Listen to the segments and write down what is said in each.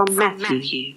from Matthew.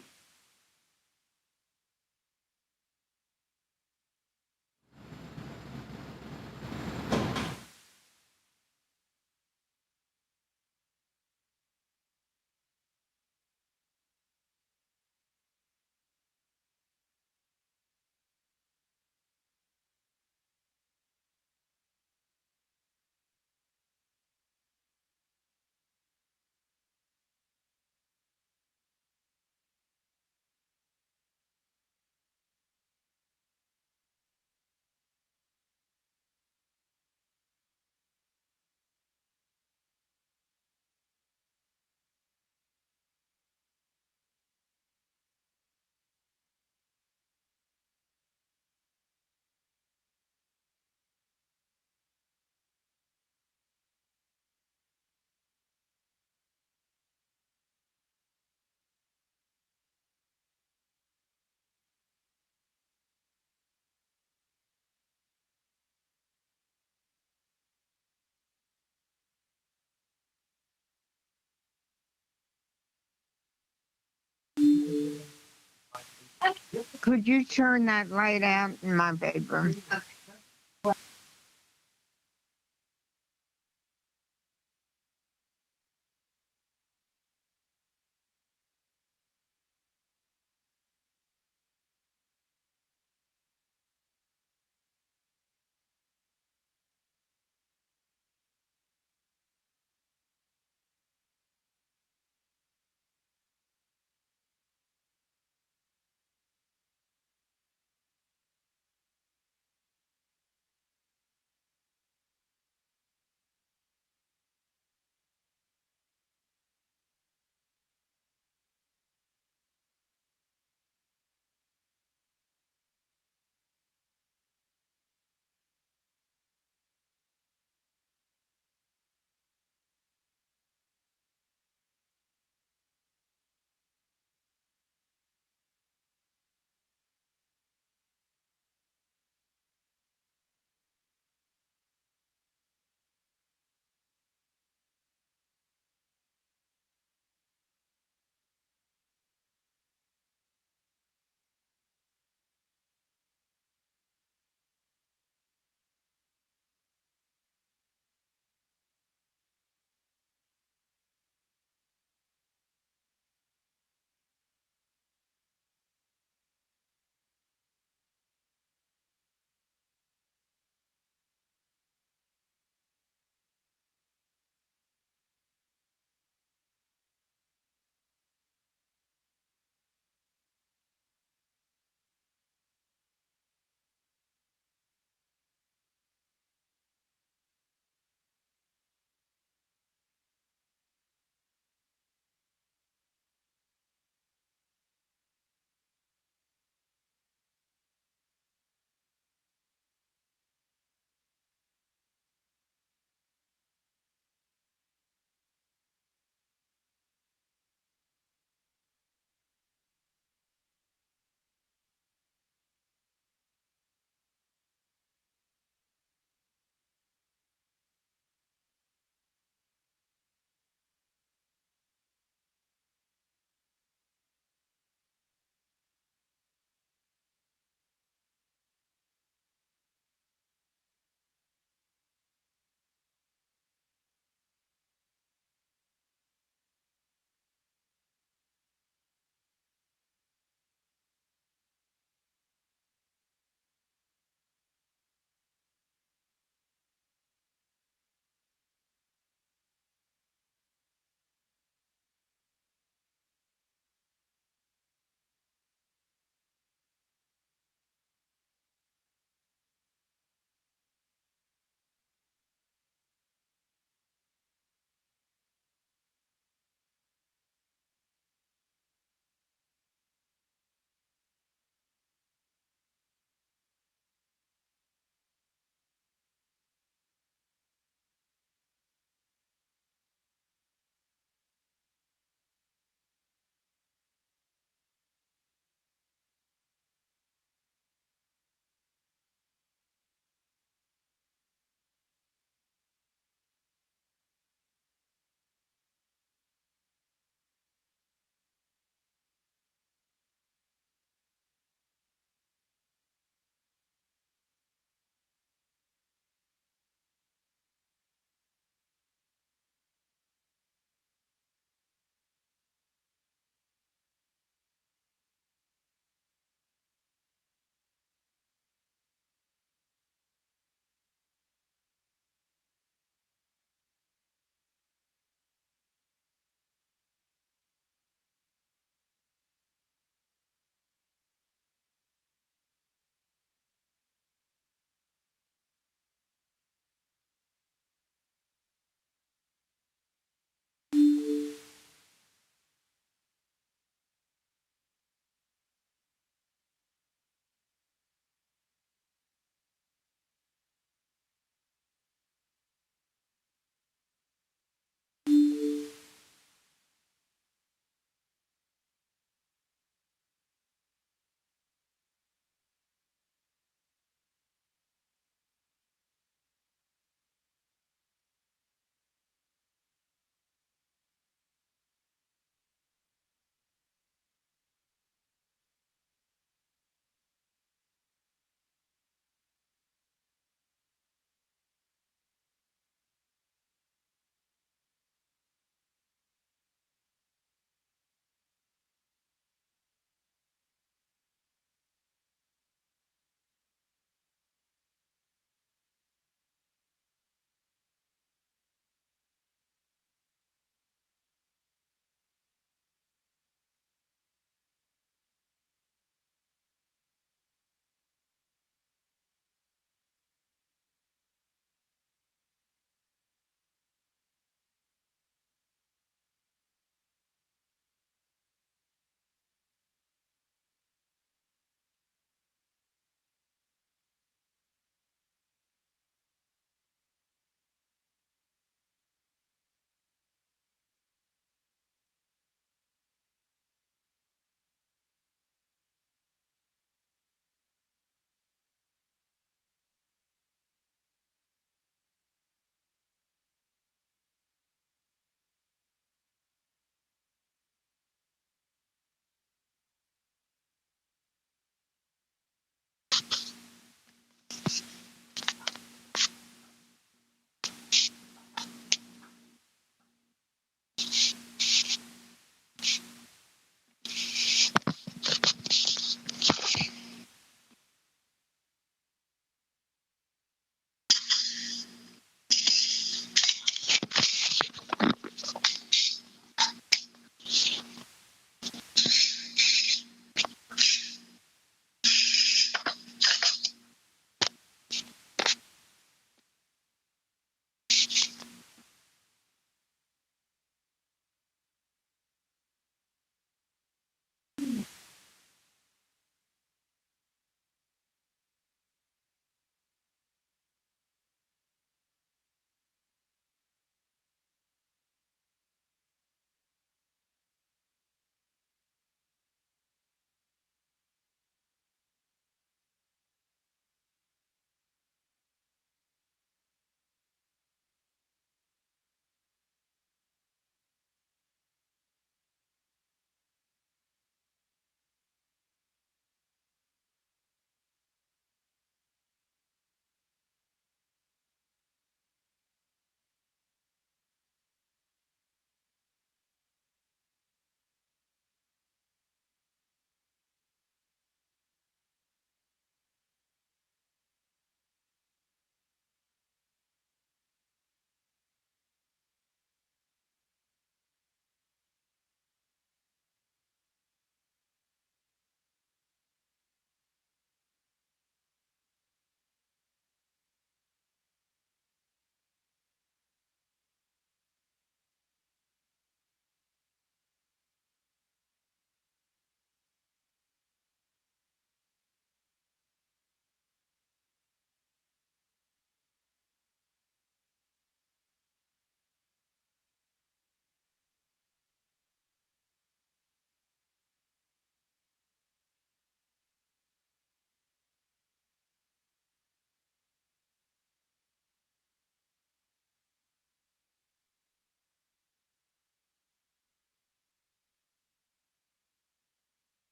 Could you turn that light out in my bedroom?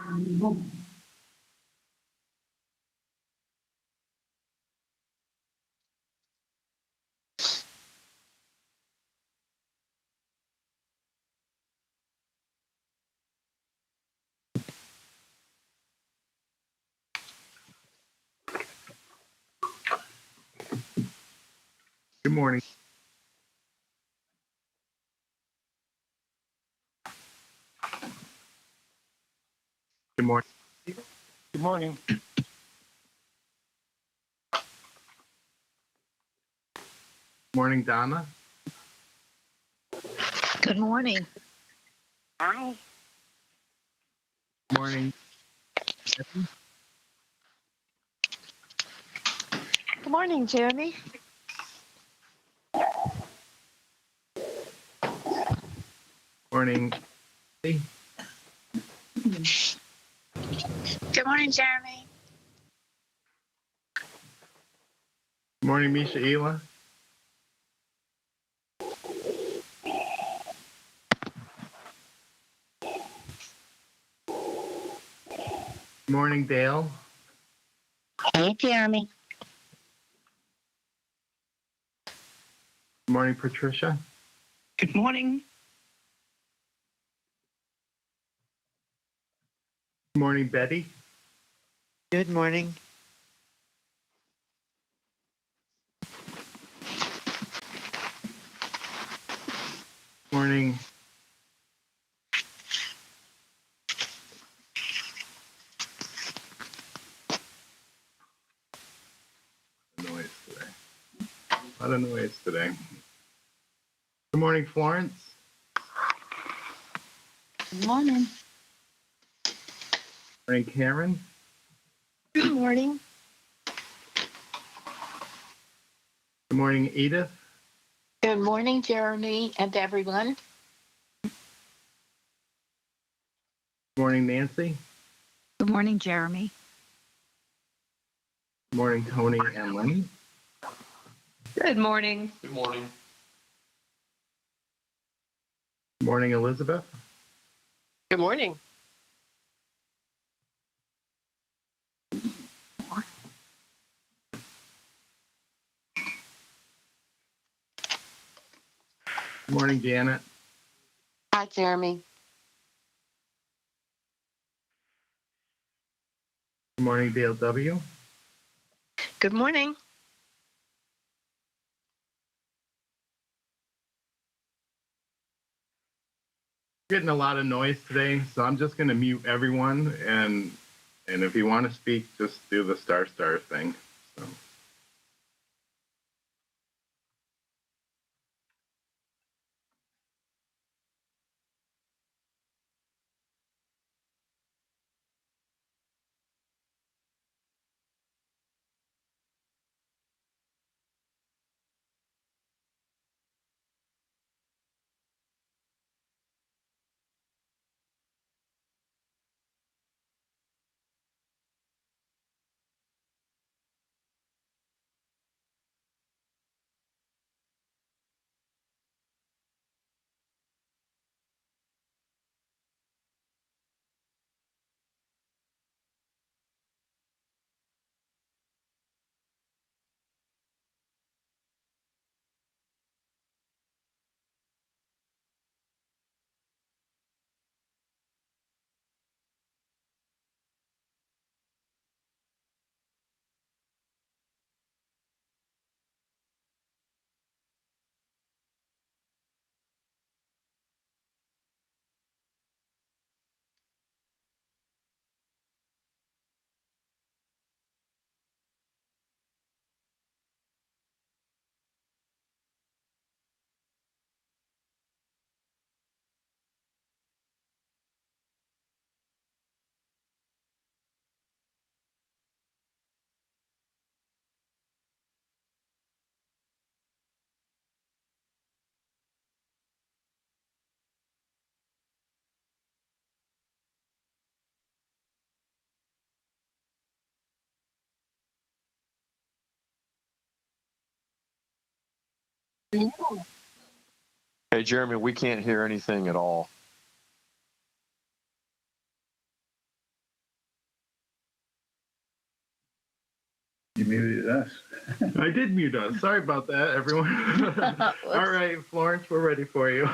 Good morning. Good morning. Good morning. Morning, Donna. Good morning. Hi. Morning. Good morning, Jeremy. Morning. Good morning, Jeremy. Morning, Misha Ela. Morning, Dale. Hey, Jeremy. Morning, Patricia. Good morning. Morning, Betty. Good morning. Morning. Noise today. A lot of noise today. Good morning, Florence. Good morning. Morning, Karen. Good morning. Good morning, Edith. Good morning, Jeremy, and everyone. Good morning, Nancy. Good morning, Jeremy. Good morning, Tony and Lenny. Good morning. Good morning. Good morning, Elizabeth. Good morning. Good morning, Janet. Hi, Jeremy. Good morning, Dale W. Good morning. Getting a lot of noise today, so I'm just going to mute everyone, and if you want to speak, just do the star thing. So. Hey, Jeremy, we can't hear anything at all. You muted us. I did mute us. Sorry about that, everyone. All right, Florence, we're ready for you.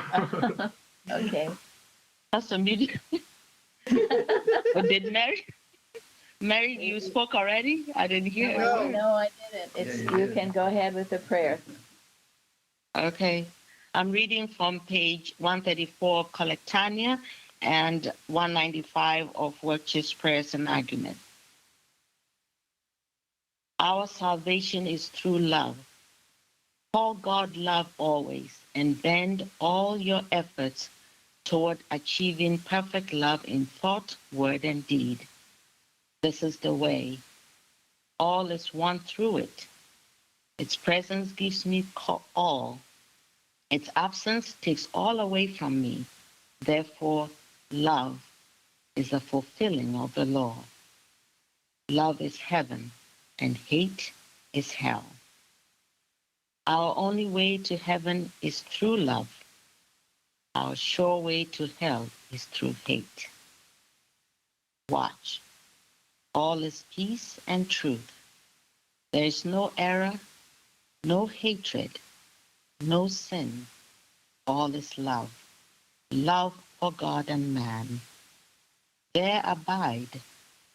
Okay. That's a meeting. Did Mary, you spoke already? I didn't hear. No, I didn't. It's Yeah, you you did. can go ahead with the prayer. Okay. I'm reading from page 134 of Collectania and 195 of Workers' Prayers and Argument. Our salvation is through love. Call God love always and bend all your efforts toward achieving perfect love in thought, word, and deed. This is the way. All is one through it. Its presence gives me all. Its absence takes all away from me. Therefore, love is the fulfilling of the law. Love is heaven, and hate is hell. Our only way to heaven is through love. Our sure way to hell is through hate. Watch. All is peace and truth. There is no error, no hatred, no sin. All is love. Love for God and man. There abide,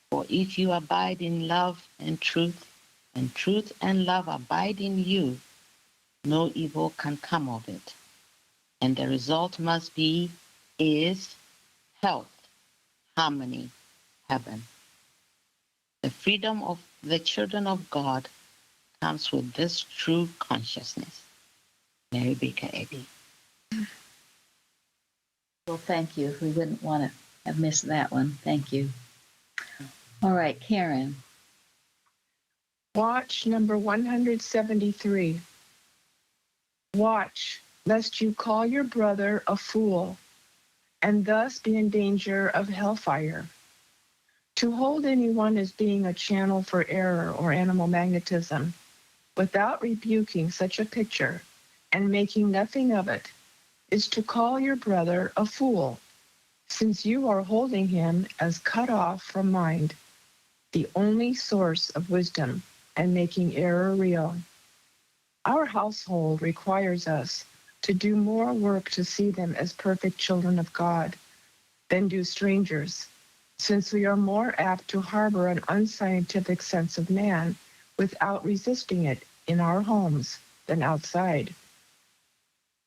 for if you abide in love and truth and love abide in you, no evil can come of it. And the result must be, is health, harmony, heaven. The freedom of the children of God comes with this true consciousness. Mary Baker Eddy. Well, thank you. We wouldn't want to have missed that one. Thank you. All right, Karen. Watch number 173. Watch, lest you call your brother a fool, and thus be in danger of hellfire. To hold anyone as being a channel for error or animal magnetism, without rebuking such a picture and making nothing of it, is to call your brother a fool, since you are holding him as cut off from mind, the only source of wisdom and making error real. Our household requires us to do more work to see them as perfect children of God than do strangers, since we are more apt to harbor an unscientific sense of man without resisting it in our homes than outside.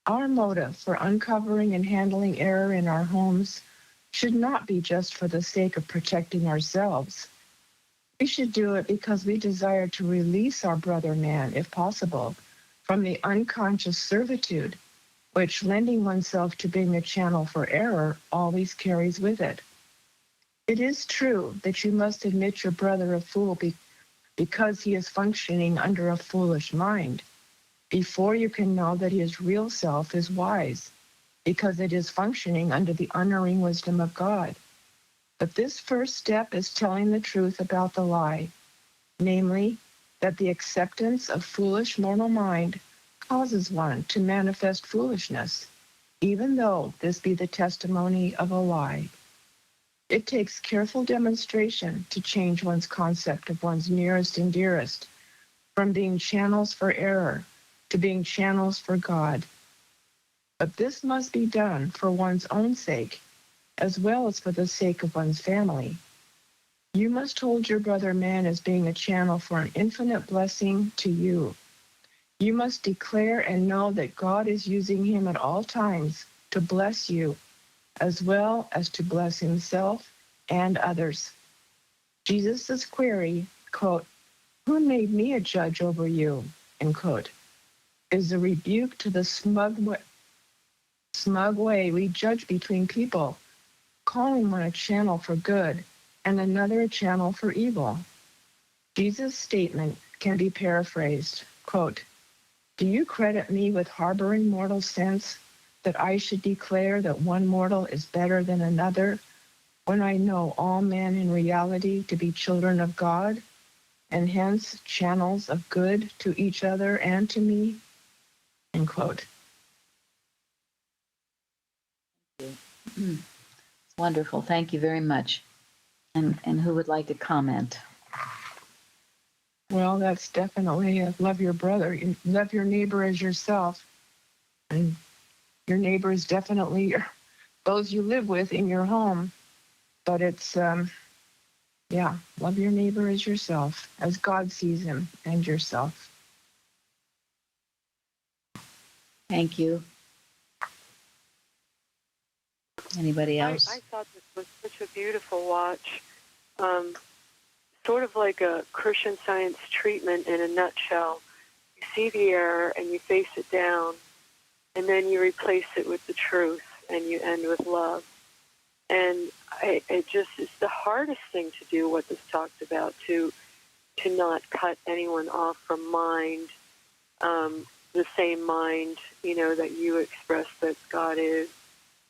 Our motive for uncovering and handling error in our homes should not be just for the sake of protecting ourselves. We should do it because we desire to release our brother man, if possible, from the unconscious servitude which lending oneself to being a channel for error always carries with it. It is true that you must admit your brother a fool because he is functioning under a foolish mind, before you can know that his real self is wise, because it is functioning under the unerring wisdom of God. But this first step is telling the truth about the lie, namely, that the acceptance of foolish mortal mind causes one to manifest foolishness, even though this be the testimony of a lie. It takes careful demonstration to change one's concept of one's nearest and dearest from being channels for error to being channels for God. But this must be done for one's own sake, as well as for the sake of one's family. You must hold your brother man as being a channel for an infinite blessing to you. You must declare and know that God is using him at all times to bless you, as well as to bless himself and others. Jesus' query, quote, "Who made me a judge over you?" end quote, is a rebuke to the smug way we judge between people, calling one a channel for good and another a channel for evil. Jesus' statement can be paraphrased, quote, "Do you credit me with harboring mortal sense that I should declare that one mortal is better than another when I know all men in reality to be children of God and hence channels of good to each other and to me?" End quote. It's wonderful. Thank you very much. And who would like to comment? Well, that's definitely love your brother. Love your neighbor as yourself. And your neighbor is definitely those you live with in your home. But it's, yeah, love your neighbor as yourself, as God sees him, and yourself. Thank you. Anybody else? I thought this was such a beautiful watch. Sort of like a Christian Science treatment in a nutshell. You see the error and you face it down, and then you replace it with the truth, and you end with love. And it's the hardest thing to do, what this talked about, to not cut anyone off from mind, the same mind, that you express that God is.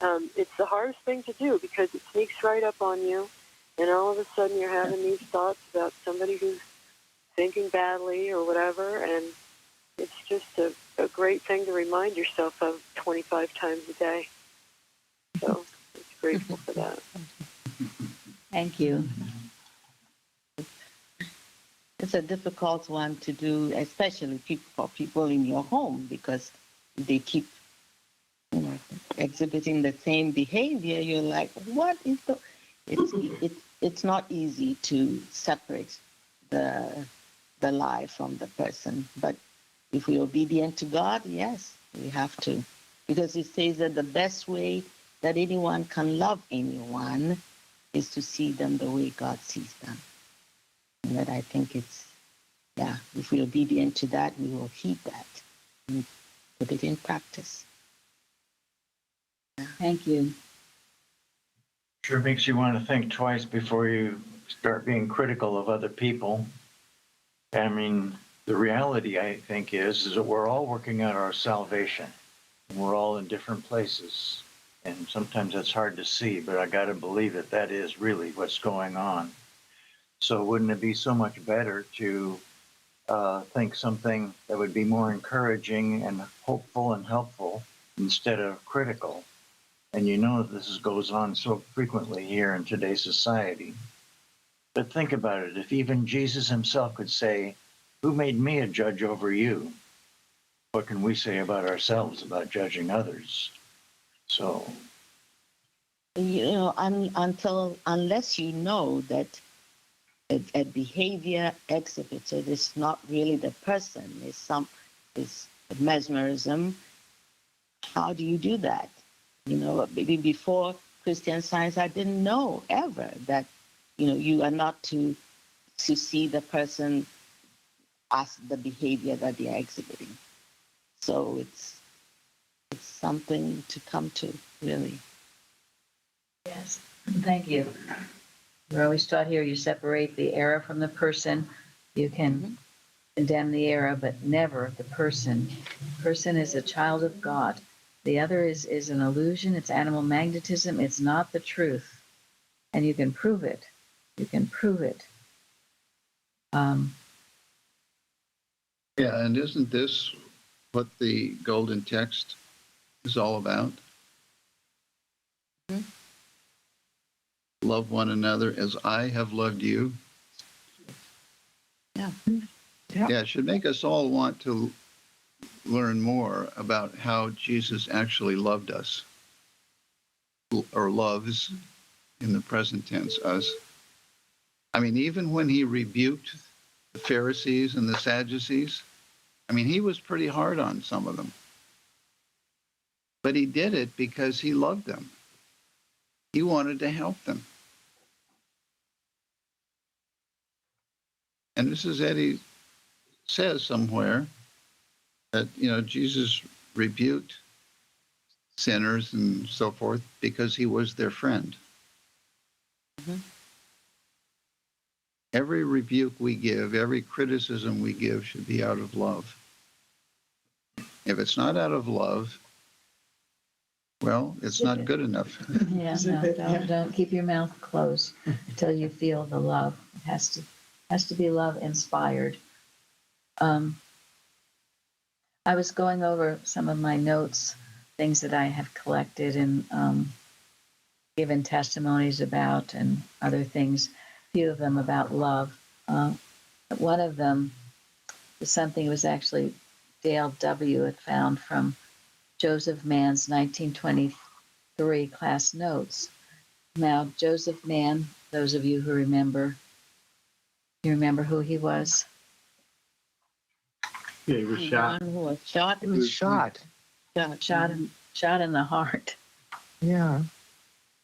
It's the hardest thing to do because it sneaks right up on you, and all of a sudden you're having these thoughts about somebody who's thinking badly or whatever, and it's just a great thing to remind yourself of 25 times a day. So it's grateful for that. Thank you. It's a difficult one to do, especially for people in your home, because they keep exhibiting the same behavior. You're like, what is the? It's not easy to separate the lie from the person. But if we're obedient to God, yes, we have to, because it says that the best way that anyone can love anyone is to see them the way God sees them. And that I think it's, if we're obedient to that, we will heed that and put it in practice. Thank you. Sure makes you want to think twice before you start being critical of other people. I mean, the reality, I think, is that we're all working out our salvation. And we're all in different places. And sometimes it's hard to see, but I got to believe that is really what's going on. So wouldn't it be so much better to think something that would be more encouraging and hopeful and helpful instead of critical? And this goes on so frequently here in today's society. But think about it. If even Jesus himself could say, "Who made me a judge over you?" What can we say about ourselves about judging others? So, unless you know that a behavior exhibited is not really the person, is mesmerism. How do you do that? Maybe before Christian Science, I didn't know ever that, you are not to see the person as the behavior that they are exhibiting. So it's something to come to, really. Yes. Thank you. We're always taught here you separate the error from the person. You can condemn the error, but never the person. The person is a child of God. The other is an illusion. It's animal magnetism. It's not the truth. And you can prove it. You can prove it. Yeah, and isn't this what the golden text is all about? Mm-hmm. Love one another as I have loved you. Yeah. Yeah, it should make us all want to learn more about how Jesus actually loved us, or loves, in the present tense, us. I mean, even when he rebuked the Pharisees and the Sadducees, I mean, he was pretty hard on some of them. But he did it because he loved them. He wanted to help them. And this is Eddie says somewhere that, Jesus rebuked sinners and so forth because he was their friend. Mm-hmm. Every rebuke we give, every criticism we give should be out of love. If it's not out of love, well, it's not good enough. Yeah, no, don't keep your mouth closed until you feel the love. It has to be love inspired. I was going over some of my notes, things that I have collected and given testimonies about, and other things, a few of them about love. one of them is something that was actually Dale W. had found from Joseph Mann's 1923 class notes. Now, Joseph Mann, those of you who remember, you remember who he was? Yeah, he was The shot. one who was shot. It was shot. Shot in the heart, Yeah.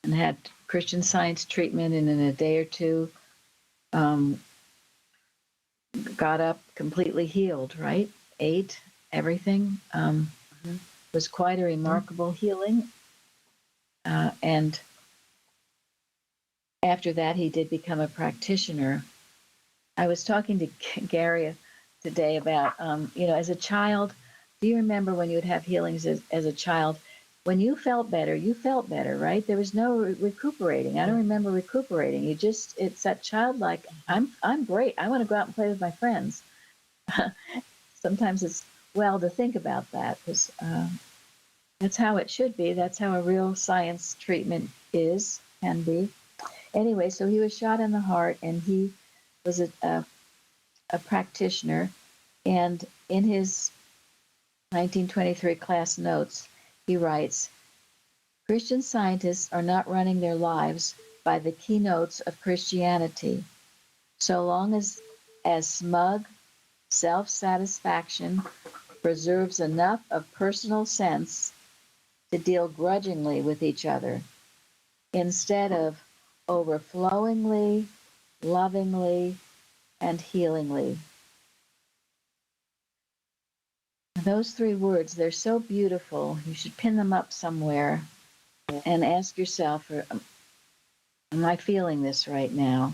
and had Christian Science treatment, and in a day or two, got up completely healed, right? Ate everything. Was quite a remarkable healing. And after that, he did become a practitioner. I was talking to Gary today about, as a child, do you remember when you would have healings as a child? When you felt better, right? There was no recuperating. I don't remember recuperating. It's that childlike, I'm great. I want to go out and play with my friends. Sometimes it's well to think about that, because that's how it should be. That's how a real science treatment can be. Anyway, so he was shot in the heart, and he was a practitioner. And in his 1923 class notes, he writes, Christian scientists are not running their lives by the keynotes of Christianity. So long as smug self-satisfaction preserves enough of personal sense to deal grudgingly with each other, instead of overflowingly, lovingly, and healingly. Those three words, they're so beautiful. You should pin them up somewhere and ask yourself, am I feeling this right now?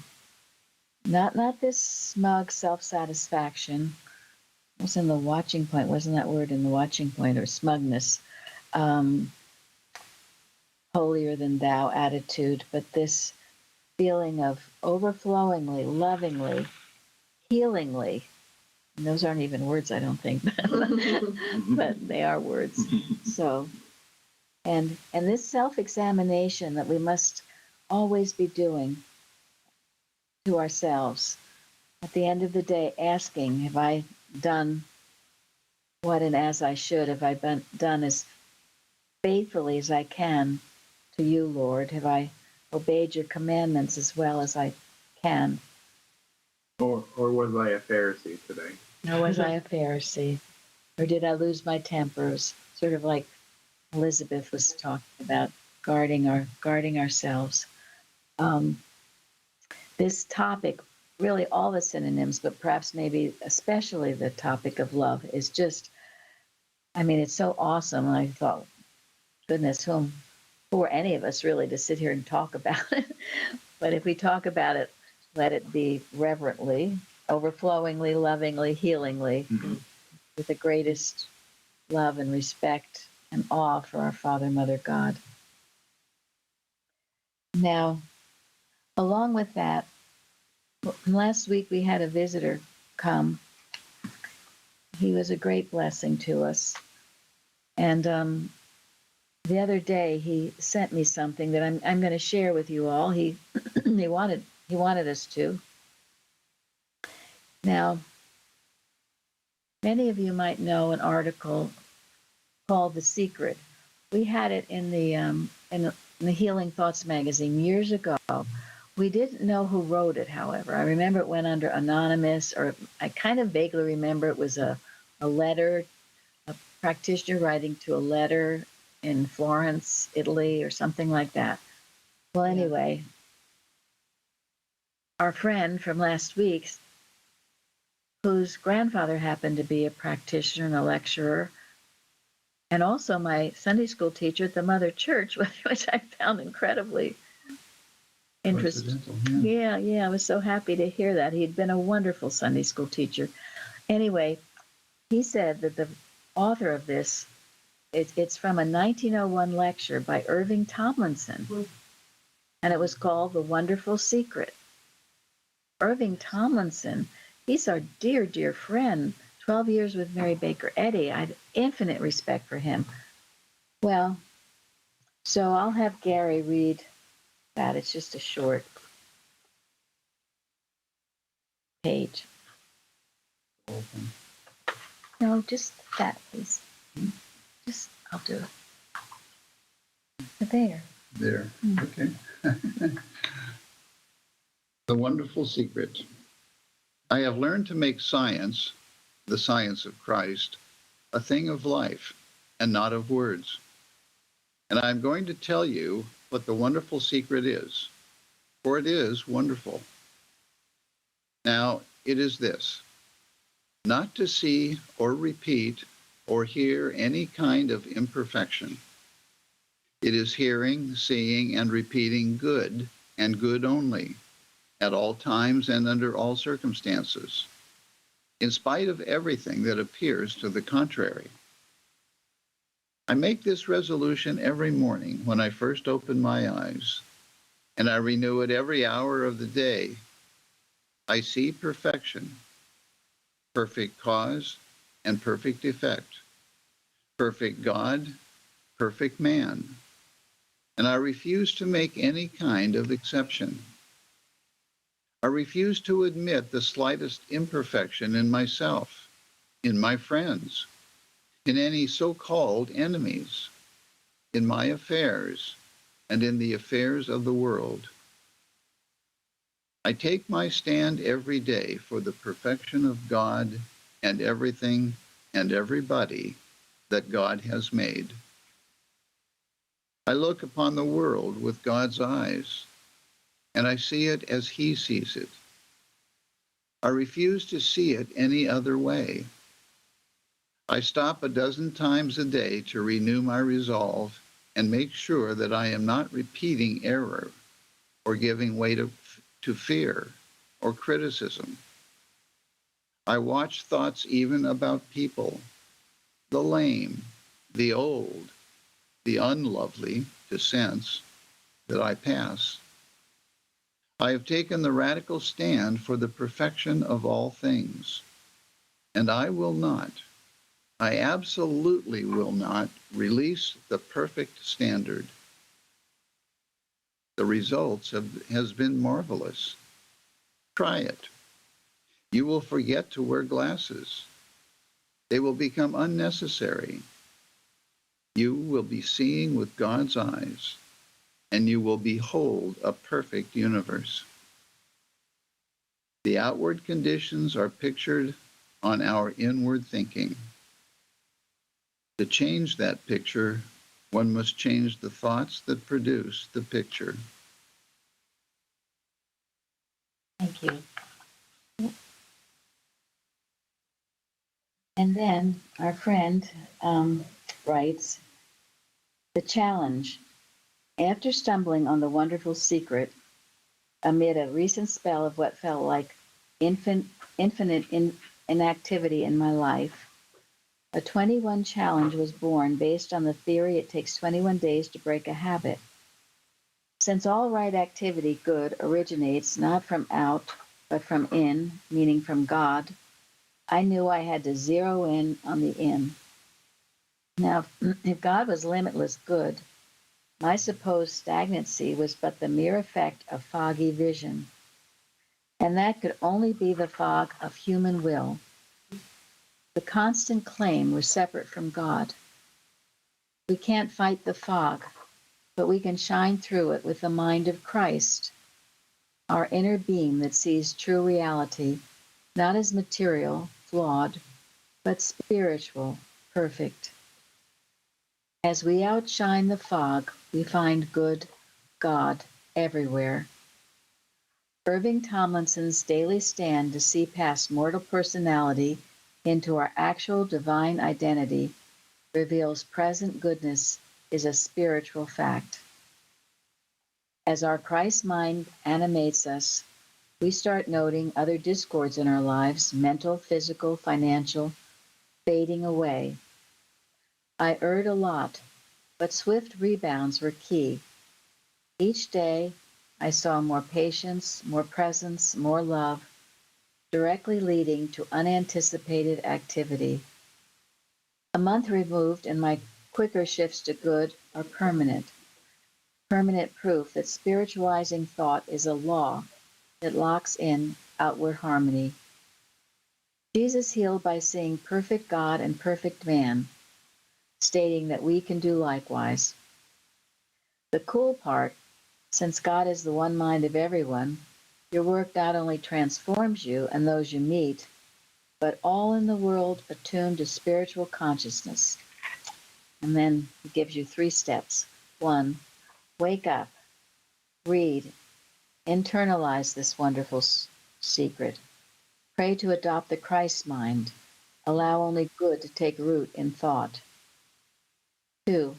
Not this smug self-satisfaction. What's in the watching point? Wasn't that word in the watching point, or smugness? Holier than thou attitude, but this feeling of overflowingly, lovingly, healingly. And those aren't even words, I don't think, but they are words. So, and this self-examination that we must always be doing to ourselves, at the end of the day, asking, have I done what and as I should? Have I done as faithfully as I can to you, Lord? Have I obeyed your commandments as well as I can? Or was I a Pharisee today? Or was I a Pharisee? Or did I lose my tempers? Sort of like Elizabeth was talking about, guarding ourselves. This topic, really all the synonyms, but perhaps maybe especially the topic of love, is just, it's so awesome. And I thought, goodness, who are any of us really to sit here and talk about it? But if we talk about it, let it be reverently, overflowingly, lovingly, healingly, with the greatest love and respect and awe for our Father, Mother, God. Now, along with that, last week we had a visitor come. He was a great blessing to us. And the other day he sent me something that I'm going to share with you all. He wanted us to. Now, many of you might know an article called "The Secret." We had it in the Healing Thoughts magazine years ago. We didn't know who wrote it, however. I remember it went under anonymous, or I kind of vaguely remember it was a letter, a practitioner writing to a letter in Florence, Italy, or something like that. Well, anyway, our friend from last week, whose grandfather happened to be a practitioner and a lecturer, and also my Sunday school teacher at the Mother Church, which I found incredibly interesting. Yeah, I was so happy to hear that. He'd been a wonderful Sunday school teacher. Anyway, he said that the author of this, it's from a 1901 lecture by Irving Tomlinson, and it was called The Wonderful Secret. Irving Tomlinson, he's our dear, dear friend, 12 years with Mary Baker Eddy. I had infinite respect for him. Well, so I'll have Gary read that. It's just a short page. No, just that, please. Just, I'll do it. There. There. Okay. The wonderful secret. I have learned to make science, the science of Christ, a thing of life and not of words. And I'm going to tell you what the wonderful secret is, for it is wonderful. Now, it is this: not to see or repeat or hear any kind of imperfection. It is hearing, seeing, and repeating good, and good only, at all times and under all circumstances, in spite of everything that appears to the contrary. I make this resolution every morning when I first open my eyes, and I renew it every hour of the day. I see perfection, perfect cause, and perfect effect, perfect God, perfect man, and I refuse to make any kind of exception. I refuse to admit the slightest imperfection in myself, in my friends, in any so-called enemies, in my affairs, and in the affairs of the world. I take my stand every day for the perfection of God and everything and everybody that God has made. I look upon the world with God's eyes, and I see it as He sees it. I refuse to see it any other way. I stop a dozen times a day to renew my resolve and make sure that I am not repeating error or giving way to fear or criticism. I watch thoughts even about people, the lame, the old, the unlovely to sense, that I pass. I have taken the radical stand for the perfection of all things, and I will not, I absolutely will not release the perfect standard. The results has been marvelous. Try it. You will forget to wear glasses. They will become unnecessary. You will be seeing with God's eyes, and you will behold a perfect universe. The outward conditions are pictured on our inward thinking. To change that picture, one must change the thoughts that produce the picture. Thank you. And then our friend writes, the challenge. After stumbling on the wonderful secret, amid a recent spell of what felt like infinite inactivity in my life, a 21 challenge was born based on the theory it takes 21 days to break a habit. Since all right activity, good, originates not from out, but from in, meaning from God, I knew I had to zero in on the in. Now, if God was limitless good, my supposed stagnancy was but the mere effect of foggy vision. And that could only be the fog of human will. The constant claim we're separate from God. We can't fight the fog, but we can shine through it with the mind of Christ, our inner being that sees true reality, not as material, flawed, but spiritual, perfect. As we outshine the fog, we find good God everywhere. Irving Tomlinson's daily stand to see past mortal personality into our actual divine identity reveals present goodness is a spiritual fact. As our Christ mind animates us, we start noting other discords in our lives, mental, physical, financial, fading away. I erred a lot, but swift rebounds were key. Each day, I saw more patience, more presence, more love, directly leading to unanticipated activity. A month removed and my quicker shifts to good are permanent. Permanent proof that spiritualizing thought is a law that locks in outward harmony. Jesus healed by seeing perfect God and perfect man, stating that we can do likewise. The cool part, since God is the one mind of everyone, your work not only transforms you and those you meet, but all in the world attuned to spiritual consciousness. And then he gives you 3 steps. 1, wake up, read, internalize this wonderful secret. Pray to adopt the Christ mind. Allow only good to take root in thought. 2,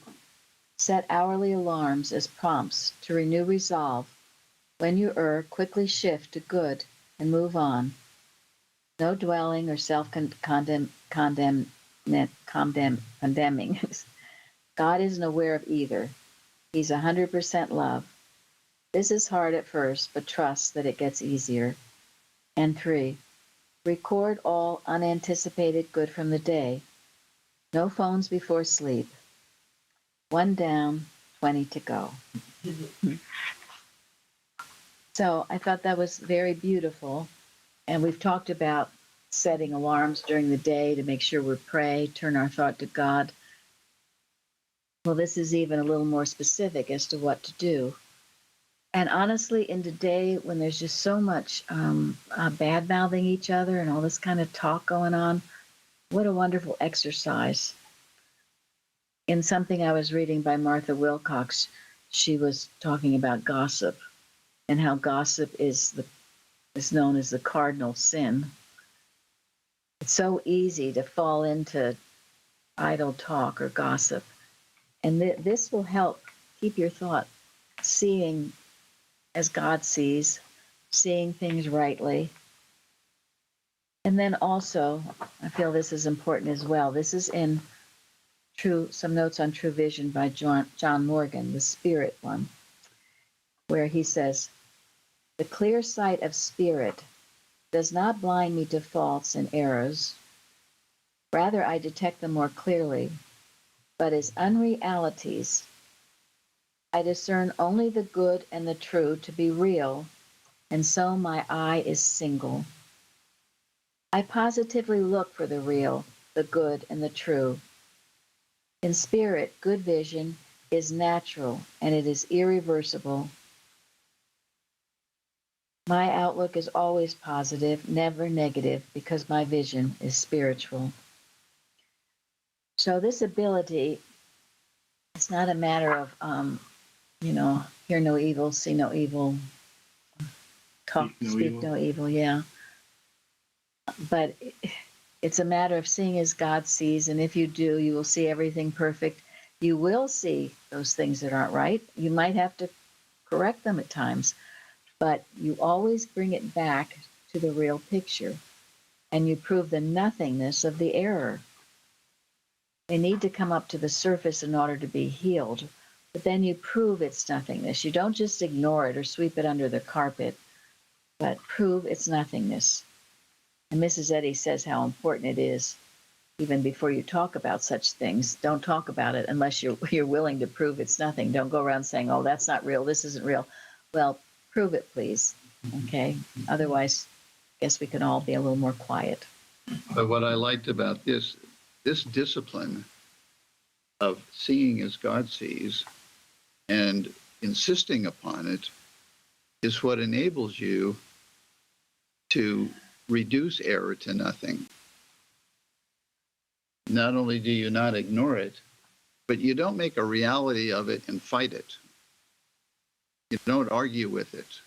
set hourly alarms as prompts to renew resolve. When you err, quickly shift to good and move on. No dwelling or self-condemning. God isn't aware of either. He's 100% love. This is hard at first, but trust that it gets easier. And 3, record all unanticipated good from the day. No phones before sleep. 1 down, 20 to go. So I thought that was very beautiful. And we've talked about setting alarms during the day to make sure we pray, turn our thought to God. Well, this is even a little more specific as to what to do. And honestly, in today, when there's just so much bad-mouthing each other and all this kind of talk going on, what a wonderful exercise. In something I was reading by Martha Wilcox, she was talking about gossip and how gossip is known as the cardinal sin. It's so easy to fall into idle talk or gossip. And this will help keep your thought seeing as God sees, seeing things rightly. And then also, I feel this is important as well. This is in some notes on True Vision by John Morgan, the spirit one, where he says, the clear sight of spirit does not blind me to faults and errors. Rather, I detect them more clearly. But as unrealities, I discern only the good and the true to be real, and so my eye is single. I positively look for the real, the good, and the true. In spirit, good vision is natural and it is irreversible. My outlook is always positive, never negative, because my vision is spiritual. So this ability, it's not a matter of, hear no evil, see no evil, speak no evil, yeah. But it's a matter of seeing as God sees, and if you do, you will see everything perfect. You will see those things that aren't right. You might have to correct them at times, but you always bring it back to the real picture, and you prove the nothingness of the error. They need to come up to the surface in order to be healed, but then you prove its nothingness. You don't just ignore it or sweep it under the carpet, but prove its nothingness. And Mrs. Eddy says how important it is, even before you talk about such things. Don't talk about it unless you're willing to prove it's nothing. Don't go around saying, oh, that's not real, this isn't real. Well, prove it, please, okay? Otherwise, I guess we can all be a little more quiet. But what I liked about this discipline of seeing as God sees and insisting upon it is what enables you to reduce error to nothing. Not only do you not ignore it, but you don't make a reality of it and fight it. You don't argue with it.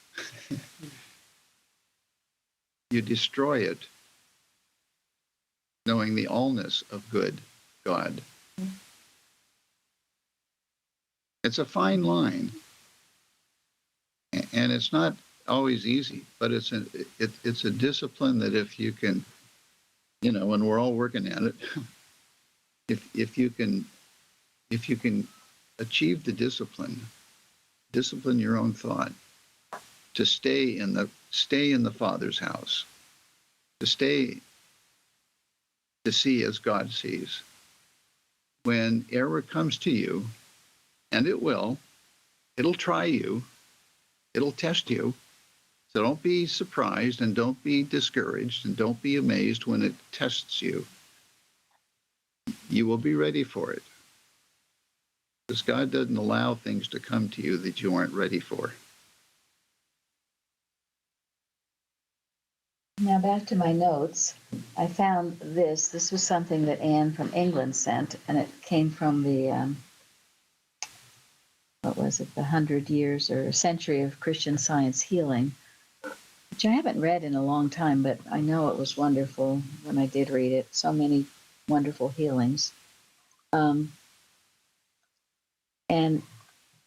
You destroy it, knowing the allness of good God. It's a fine line, and it's not always easy, but it's a discipline that if you can, when we're all working at it, if you can achieve the discipline your own thought, to stay in the Father's house, to see as God sees. When error comes to you, and it'll try you, it'll test you, So don't be surprised and don't be discouraged and don't be amazed when it tests you. You will be ready for it. Because God doesn't allow things to come to you that you aren't ready for. Now back to my notes. I found this. This was something that Anne from England sent, and it came from the, what was it, the 100 years or a century of Christian Science healing, which I haven't read in a long time, but I know it was wonderful when I did read it. So many wonderful healings. And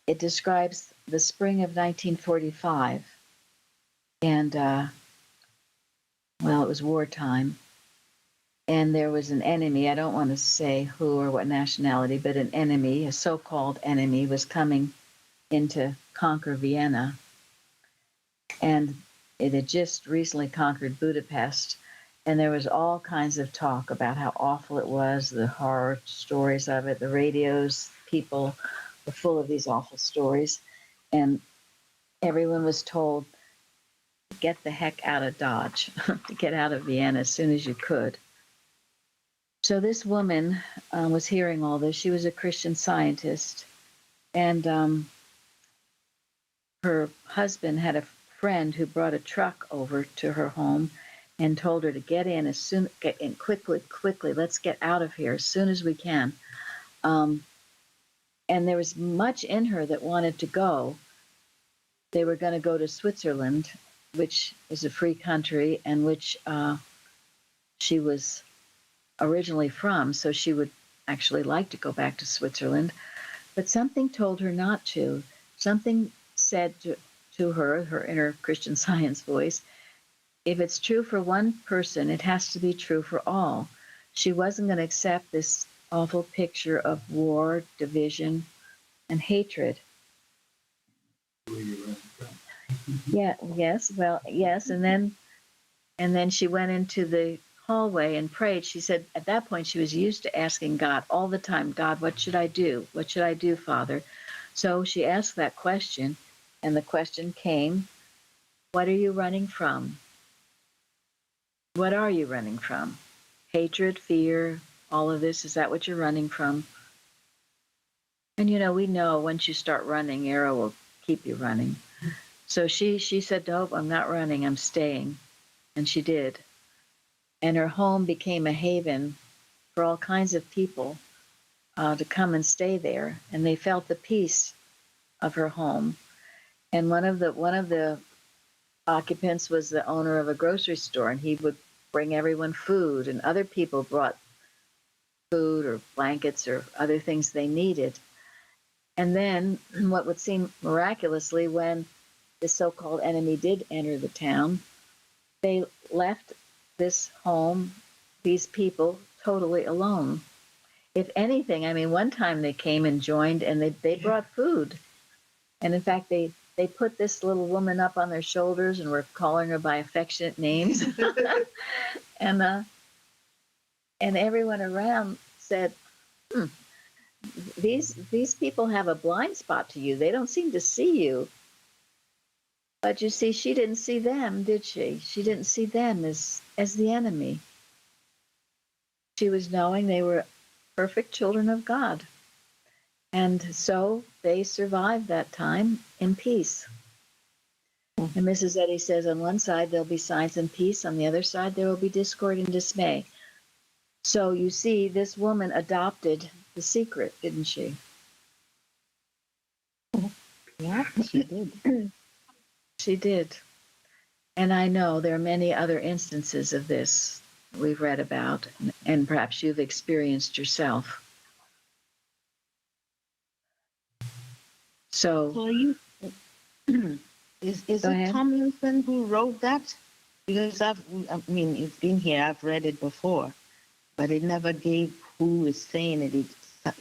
it describes the spring of 1945. And, well, it was wartime. And there was an enemy, I don't want to say who or what nationality, but an enemy, a so-called enemy, was coming in to conquer Vienna. And it had just recently conquered Budapest. And there was all kinds of talk about how awful it was, the horror stories of it, the radios, people were full of these awful stories. And everyone was told, get the heck out of Dodge, to get out of Vienna as soon as you could. So this woman was hearing all this. She was a Christian Scientist, and her husband had a friend who brought a truck over to her home and told her to get in quickly. Let's get out of here as soon as we can. And there was much in her that wanted to go. They were going to go to Switzerland, which is a free country and which she was originally from, so she would actually like to go back to Switzerland. But something told her not to. Something said to her, her inner Christian Science voice, if it's true for one person, it has to be true for all. She wasn't going to accept this awful picture of war, division, and hatred. Yeah, yes, well, yes, and then she went into the hallway and prayed. She said at that point she was used to asking God all the time, God, what should I do? What should I do, Father? So she asked that question, and the question came, what are you running from? What are you running from? Hatred, fear, all of this, is that what you're running from? And we know once you start running, arrow will keep you running. So she said, nope, I'm not running, I'm staying. And she did. And her home became a haven for all kinds of people to come and stay there. And they felt the peace of her home. And one of the occupants was the owner of a grocery store, and he would bring everyone food, and other people brought food or blankets or other things they needed. And then what would seem miraculously, when the so-called enemy did enter the town, they left this home, these people, totally alone. If anything, I mean, one time they came and joined, and they brought food. And in fact, they put this little woman up on their shoulders and were calling her by affectionate names. And everyone around said, these people have a blind spot to you. They don't seem to see you. But you see, she didn't see them, did she? She didn't see them as the enemy. She was knowing they were perfect children of God. And so they survived that time in peace. And Mrs. Eddy says, on one side there'll be signs and peace, on the other side there will be discord and dismay. So you see, this woman adopted the secret, didn't she? Yeah, she did. She did. And I know there are many other instances of this we've read about, and perhaps you've experienced yourself. So you is Go it ahead. Tomlinson who wrote that? Because it's been here. I've read it before, but it never gave who is saying it.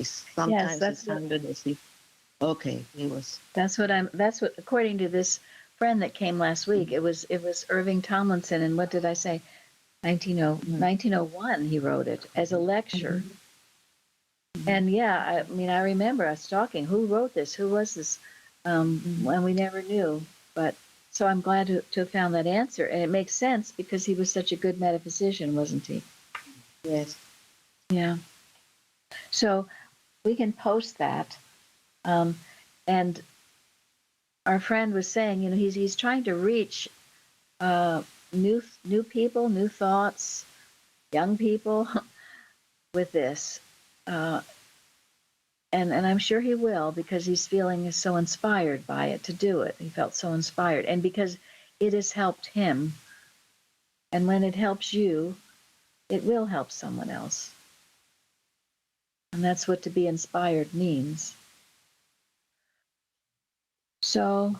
Sometimes it sounded as if, okay, it was. That's what according to this friend that came last week, it was Irving Tomlinson, and what did I say? 1901 he wrote it as a lecture. And yeah, I remember us talking, who wrote this? Who was this? And we never knew, but So I'm glad to have found that answer. And it makes sense because he was such a good metaphysician, wasn't he? Yes. Yeah. So we can post that. And our friend was saying, he's trying to reach new people, new thoughts, young people with this. And I'm sure he will because he's feeling so inspired by it to do it. He felt so inspired. And because it has helped him. And when it helps you, it will help someone else. And that's what to be inspired means. So,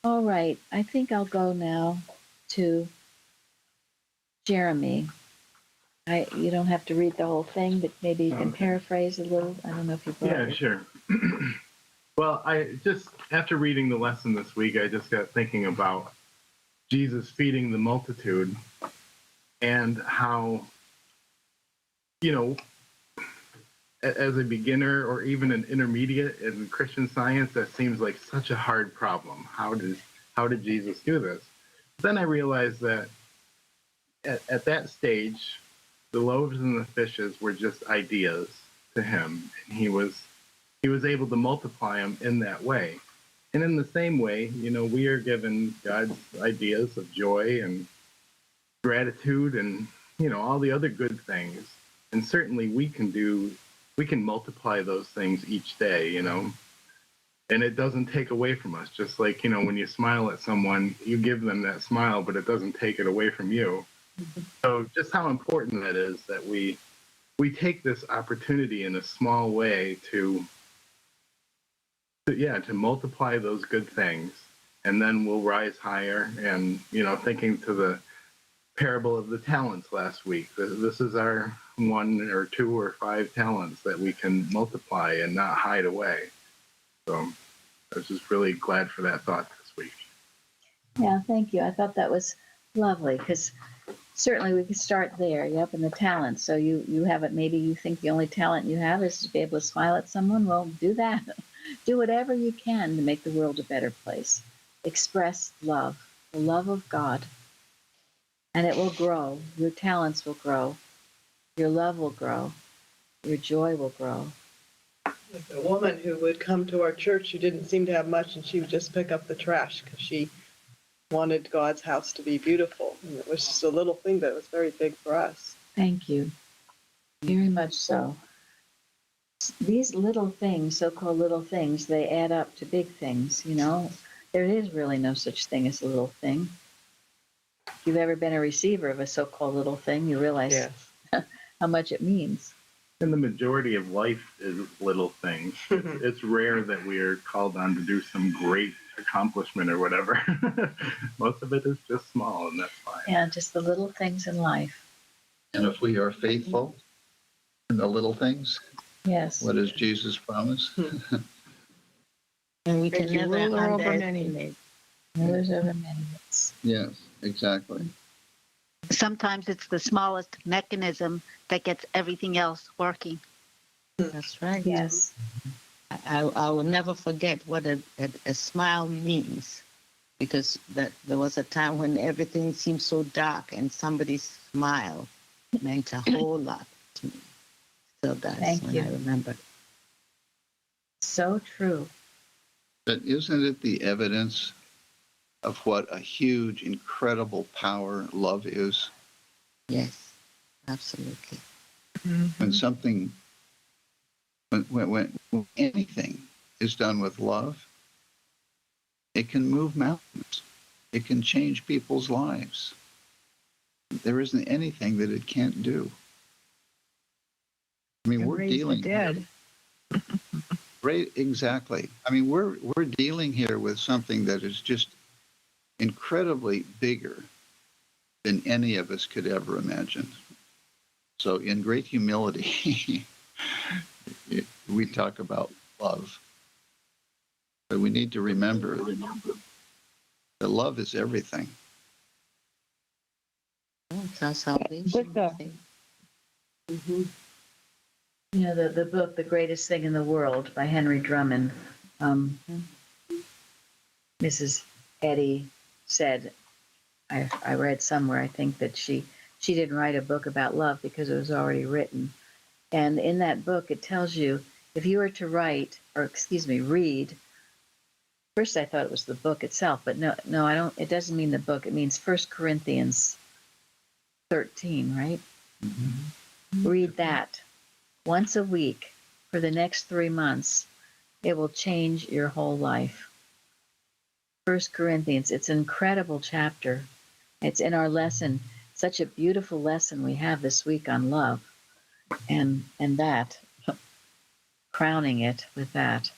all right, I think I'll go now to Jeremy. You don't have to read the whole thing, but maybe you can paraphrase a little. I don't know if you brought Yeah, it. sure. Well, I just, after reading the lesson this week, I just got thinking about Jesus feeding the multitude and how, as a beginner or even an intermediate in Christian Science, that seems like such a hard problem. How did Jesus do this? Then I realized that at that stage, the loaves and the fishes were just ideas to him, and he was able to multiply them in that way. And in the same way, we are given God's ideas of joy and gratitude and all the other good things, and certainly we can multiply those things each day, and it doesn't take away from us. Just like when you smile at someone, you give them that smile, but it doesn't take it away from you. So just how important that is that we take this opportunity in a small way to multiply those good things, and then we'll rise higher. And thinking to the parable of the talents last week, this is our 1 or 2 or 5 talents that we can multiply and not hide away. So I was just really glad for that thought this week. Yeah, thank you. I thought that was lovely because certainly we could start there. Yep, and the talent. So you have it. Maybe you think the only talent you have is to be able to smile at someone. Well, do that. Do whatever you can to make the world a better place. Express love, the love of God, and it will grow. Your talents will grow. Your love will grow. Your joy will grow. Like a woman who would come to our church who didn't seem to have much, and she would just pick up the trash because she wanted God's house to be beautiful. And it was just a little thing, but it was very big for us. Thank you. Very much so. These little things, so-called little things, they add up to big things, There is really no such thing as a little thing. If you've ever been a receiver of a so-called little thing, you realize how much it means. And the majority of life is little things. It's rare that we are called on to do some great accomplishment or whatever. Most of it is just small, and that's fine. Yeah, just the little things in life. And if we are faithful in the little things, Yes. what does Jesus promise? And we can Thank you, never ruler over many. underestimate. Rulers over many. Yes, exactly. Sometimes it's the smallest mechanism that gets everything else working. That's right. Yes. I will never forget what a smile means, because there was a time when everything seemed so dark, and somebody's smile meant a whole lot to me. Still does. Thank when you. I remember. So true. But isn't it the evidence of what a huge, incredible power love is? Yes, absolutely. When something, when anything is done with love, it can move mountains. It can change people's lives. There isn't anything that it can't do. I mean, we're Raise the dealing dead. Right, exactly. I mean, we're dealing here with something that is just incredibly bigger than any of us could ever imagine. So, in great humility, we talk about love, but we need to remember that love is everything. It's our salvation. The book, The Greatest Thing in the World by Henry Drummond. Mrs. Eddie said, I read somewhere, I think, that she didn't write a book about love because it was already written. And in that book, it tells you if you were to write, or excuse me, read. First, I thought it was the book itself, but no, I don't. It doesn't mean the book. It means 1 Corinthians 13, right? Mm-hmm. Read that once a week for the next 3 months. It will change your whole life. 1 Corinthians, it's an incredible chapter. It's in our lesson, such a beautiful lesson we have this week on love. And that, crowning it with that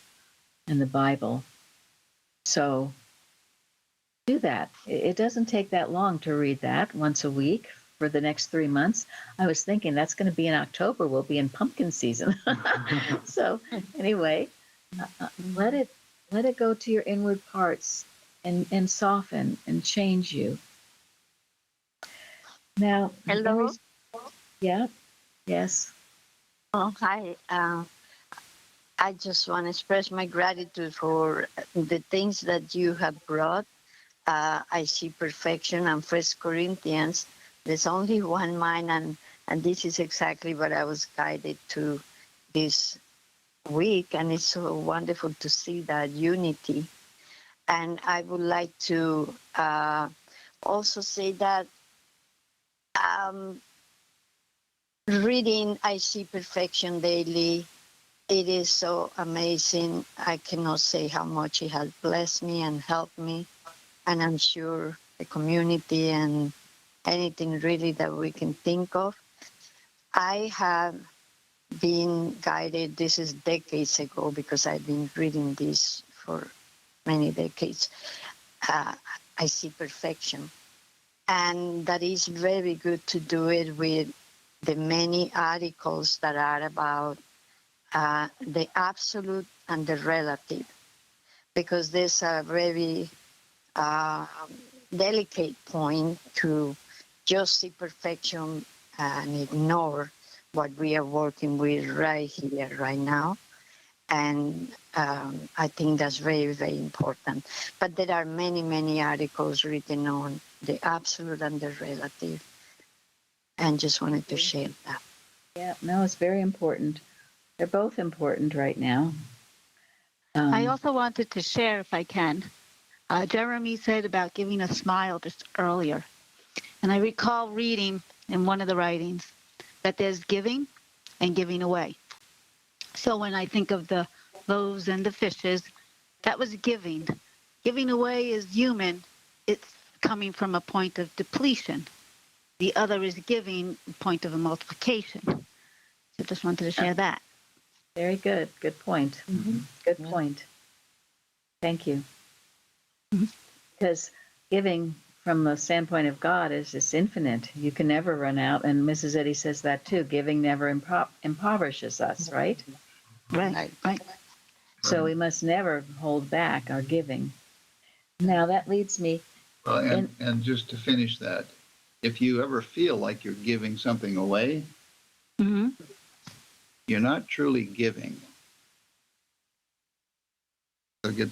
in the Bible. So do that. It doesn't take that long to read that once a week for the next 3 months. I was thinking that's going to be in October. We'll be in pumpkin season. So anyway, let it go to your inward parts and soften and change you. Now, Hello? Yeah. Yes. Oh, hi. I just want to express my gratitude for the things that you have brought. I see perfection and 1 Corinthians. There's only one mind, and this is exactly what I was guided to this week, and it's so wonderful to see that unity. And I would like to also say that reading I See Perfection daily, it is so amazing. I cannot say how much it has blessed me and helped me. And I'm sure the community and anything really that we can think of. I have been guided, this is decades ago because I've been reading this for many decades. I See Perfection. And that is very good to do it with the many articles that are about the absolute and the relative, because there's a very delicate point to just see perfection and ignore what we are working with right here, right now. And I think that's very, very important. But there are many, many articles written on the absolute and the relative. And just wanted to share that. Yeah, no, it's very important. They're both important right now. I also wanted to share, if I can. Jeremy said about giving a smile just earlier. And I recall reading in one of the writings that there's giving and giving away. So when I think of the loaves and the fishes, that was giving. Giving away is human. It's coming from a point of depletion. The other is giving, point of a multiplication. So just wanted to share that. Very good. Good point. Mm-hmm. Good point. Thank you. Mm-hmm. Because giving from the standpoint of God is just infinite. You can never run out. And Mrs. Eddy says that too. Giving never impoverishes us, right? Right. So we must never hold back our giving. Now that leads me. Well, and just to finish that, if you ever feel like you're giving something away, Mm-hmm. you're not truly giving. The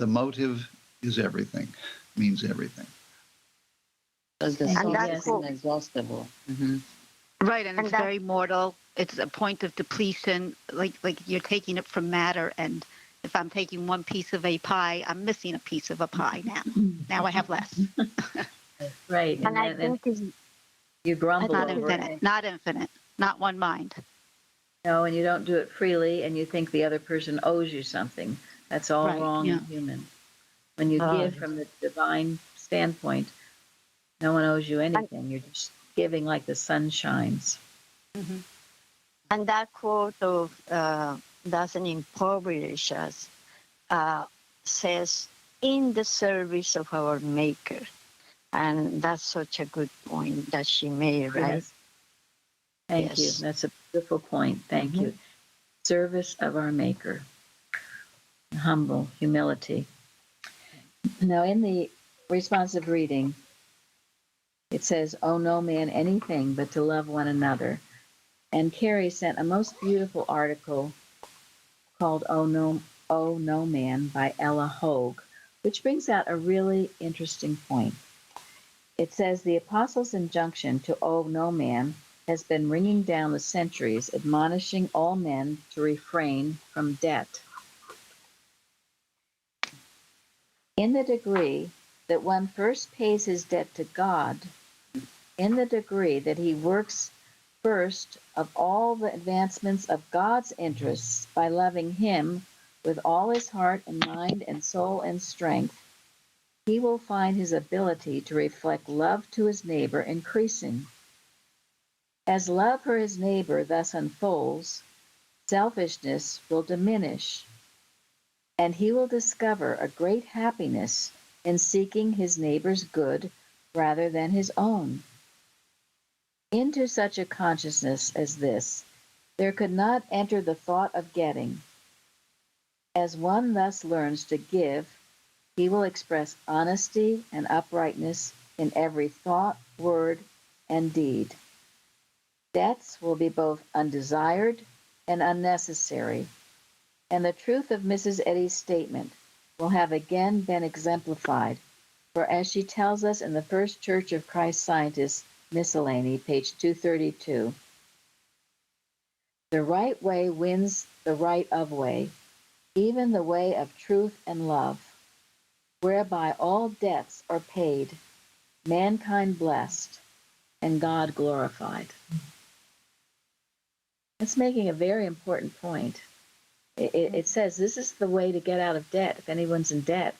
motive is everything, means everything. Because the And soul that's is inexhaustible. Mm-hmm. Right, and it's very mortal. It's a point of depletion, like you're taking it from matter. And if I'm taking one piece of a pie, I'm missing a piece of a pie now. Now I have less. Right. And I think it's you grumble Not over infinite. it. Not infinite. Not one mind. No, and you don't do it freely, and you think the other person owes you something. That's all Right, wrong yeah. and human. When you give from the divine standpoint, no one owes you anything. You're just giving like the sun shines. Mm-hmm. And that quote of doesn't impoverish us says, in the service of our Maker. And that's such a good point that she made, right? Yes. Thank Yes. you. That's a beautiful point. Thank you. Service of our Maker. Humble, humility. Now, in the responsive reading, it says, "Owe no man anything but to love one another." And Carrie sent a most beautiful article called "Owe no Owe No Man by Ella Hogue, which brings out a really interesting point. It says the apostles' injunction to owe no man has been ringing down the centuries, admonishing all men to refrain from debt. In the degree that one first pays his debt to God, in the degree that he works first of all the advancements of God's interests by loving him with all his heart and mind and soul and strength, he will find his ability to reflect love to his neighbor increasing. As love for his neighbor thus unfolds, selfishness will diminish, and he will discover a great happiness in seeking his neighbor's good rather than his own. Into such a consciousness as this, there could not enter the thought of getting. As one thus learns to give, he will express honesty and uprightness in every thought, word, and deed. Debts will be both undesired and unnecessary, and the truth of Mrs. Eddy's statement will have again been exemplified, for as she tells us in the First Church of Christ Scientists Miscellany, page 232, the right way wins the right of way, even the way of truth and love, whereby all debts are paid, mankind blessed, and God glorified. It's making a very important point. It says this is the way to get out of debt if anyone's in debt.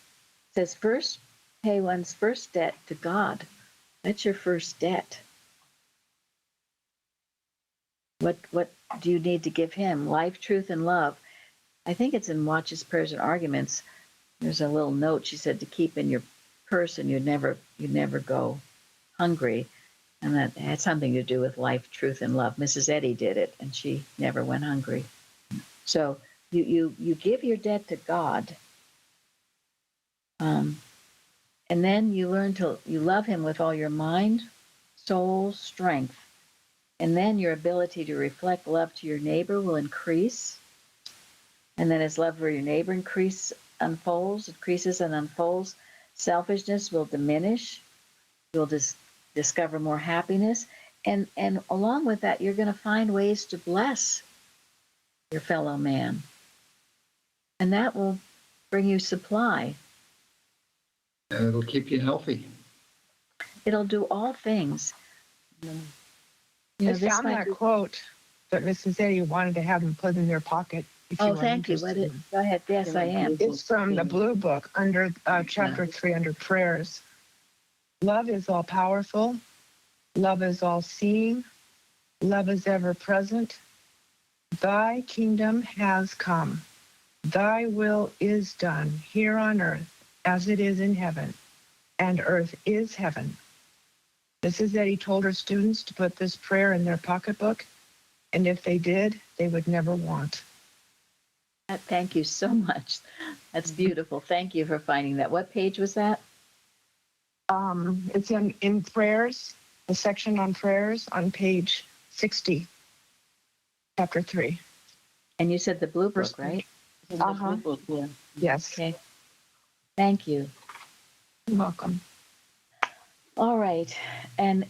It says first pay one's first debt to God. That's your first debt. What do you need to give him? Life, truth, and love. I think it's in Watches, Prayers, and Arguments. There's a little note she said to keep in your purse, and you'd never go hungry. And that had something to do with life, truth, and love. Mrs. Eddy did it, and she never went hungry. So you give your debt to God, and then you learn you love him with all your mind, soul, strength. And then your ability to reflect love to your neighbor will increase. And then as love for your neighbor increases and unfolds, selfishness will diminish. You'll discover more happiness. And along with that, you're going to find ways to bless your fellow man. And that will bring you supply. And it'll keep you healthy. It'll do all things. I found that quote that Mrs. Eddy wanted to have them put in their pocket. Oh, thank you. Go ahead. Yes, I am. It's from the Blue Book under chapter 3 under prayers. Love is all powerful. Love is all seeing. Love is ever present. Thy kingdom has come. Thy will is done here on earth as it is in heaven. And earth is heaven. Mrs. Eddy told her students to put this prayer in their pocketbook, and if they did, they would never want. Thank you so much. That's beautiful. Thank you for finding that. What page was that? It's in prayers, the section on prayers on page 60, chapter 3. And you said the Blue Book, right? Uh-huh. Blue Book, yeah. Yes. Okay. Thank you. You're welcome. All right. And,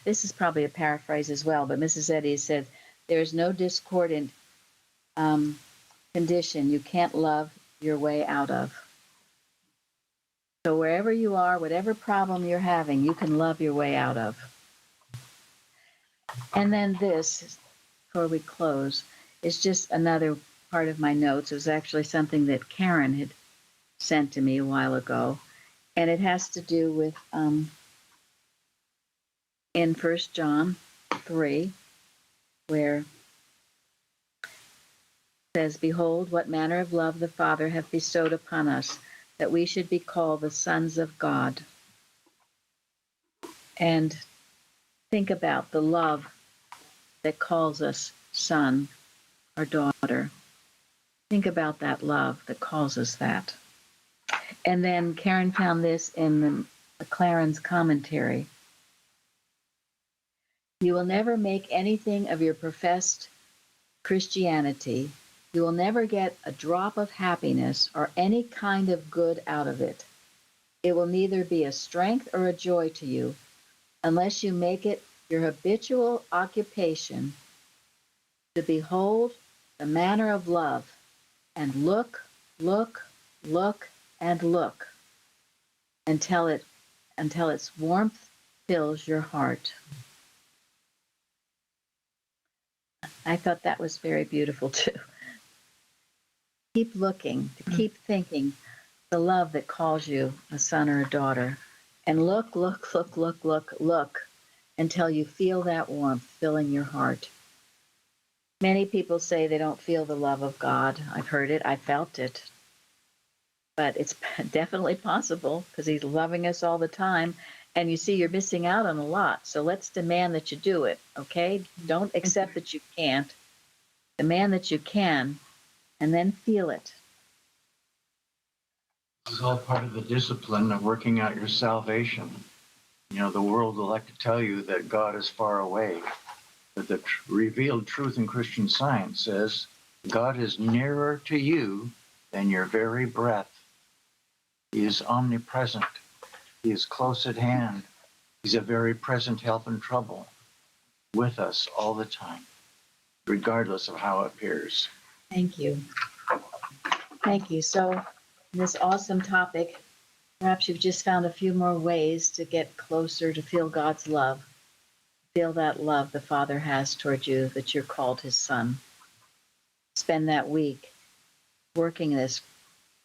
this is probably a paraphrase as well, but Mrs. Eddy said, there is no discordant condition you can't love your way out of. So wherever you are, whatever problem you're having, you can love your way out of. And then this, before we close, is just another part of my notes. It was actually something that Karen had sent to me a while ago, and it has to do with in 1 John 3, where it says, behold, what manner of love the Father hath bestowed upon us, that we should be called the sons of God. And think about the love that calls us son or daughter. Think about that love that calls us that. And then Karen found this in the McLaren's commentary. You will never make anything of your professed Christianity You will never get a drop of happiness or any kind of good out of it. It will neither be a strength or a joy to you unless you make it your habitual occupation to behold the manner of love and look, and look until its warmth fills your heart. I thought that was very beautiful too. Keep looking, to keep thinking the love that calls you a son or a daughter, and look until you feel that warmth filling your heart. Many people say they don't feel the love of God. I've heard it, I felt it. But it's definitely possible because he's loving us all the time. And you see, you're missing out on a lot. So let's demand that you do it, okay? Don't accept that you can't. Demand that you can, and then feel it. This is all part of the discipline of working out your salvation. You know, the world will like to tell you that God is far away, but the revealed truth in Christian Science says God is nearer to you than your very breath. He is omnipresent. He is close at hand. He's a very present help in trouble with us all the time, regardless of how it appears. Thank you. Thank you. So, this awesome topic, perhaps you've just found a few more ways to get closer to feel God's love. Feel that love the Father has toward you, that you're called his son. Spend that week working this,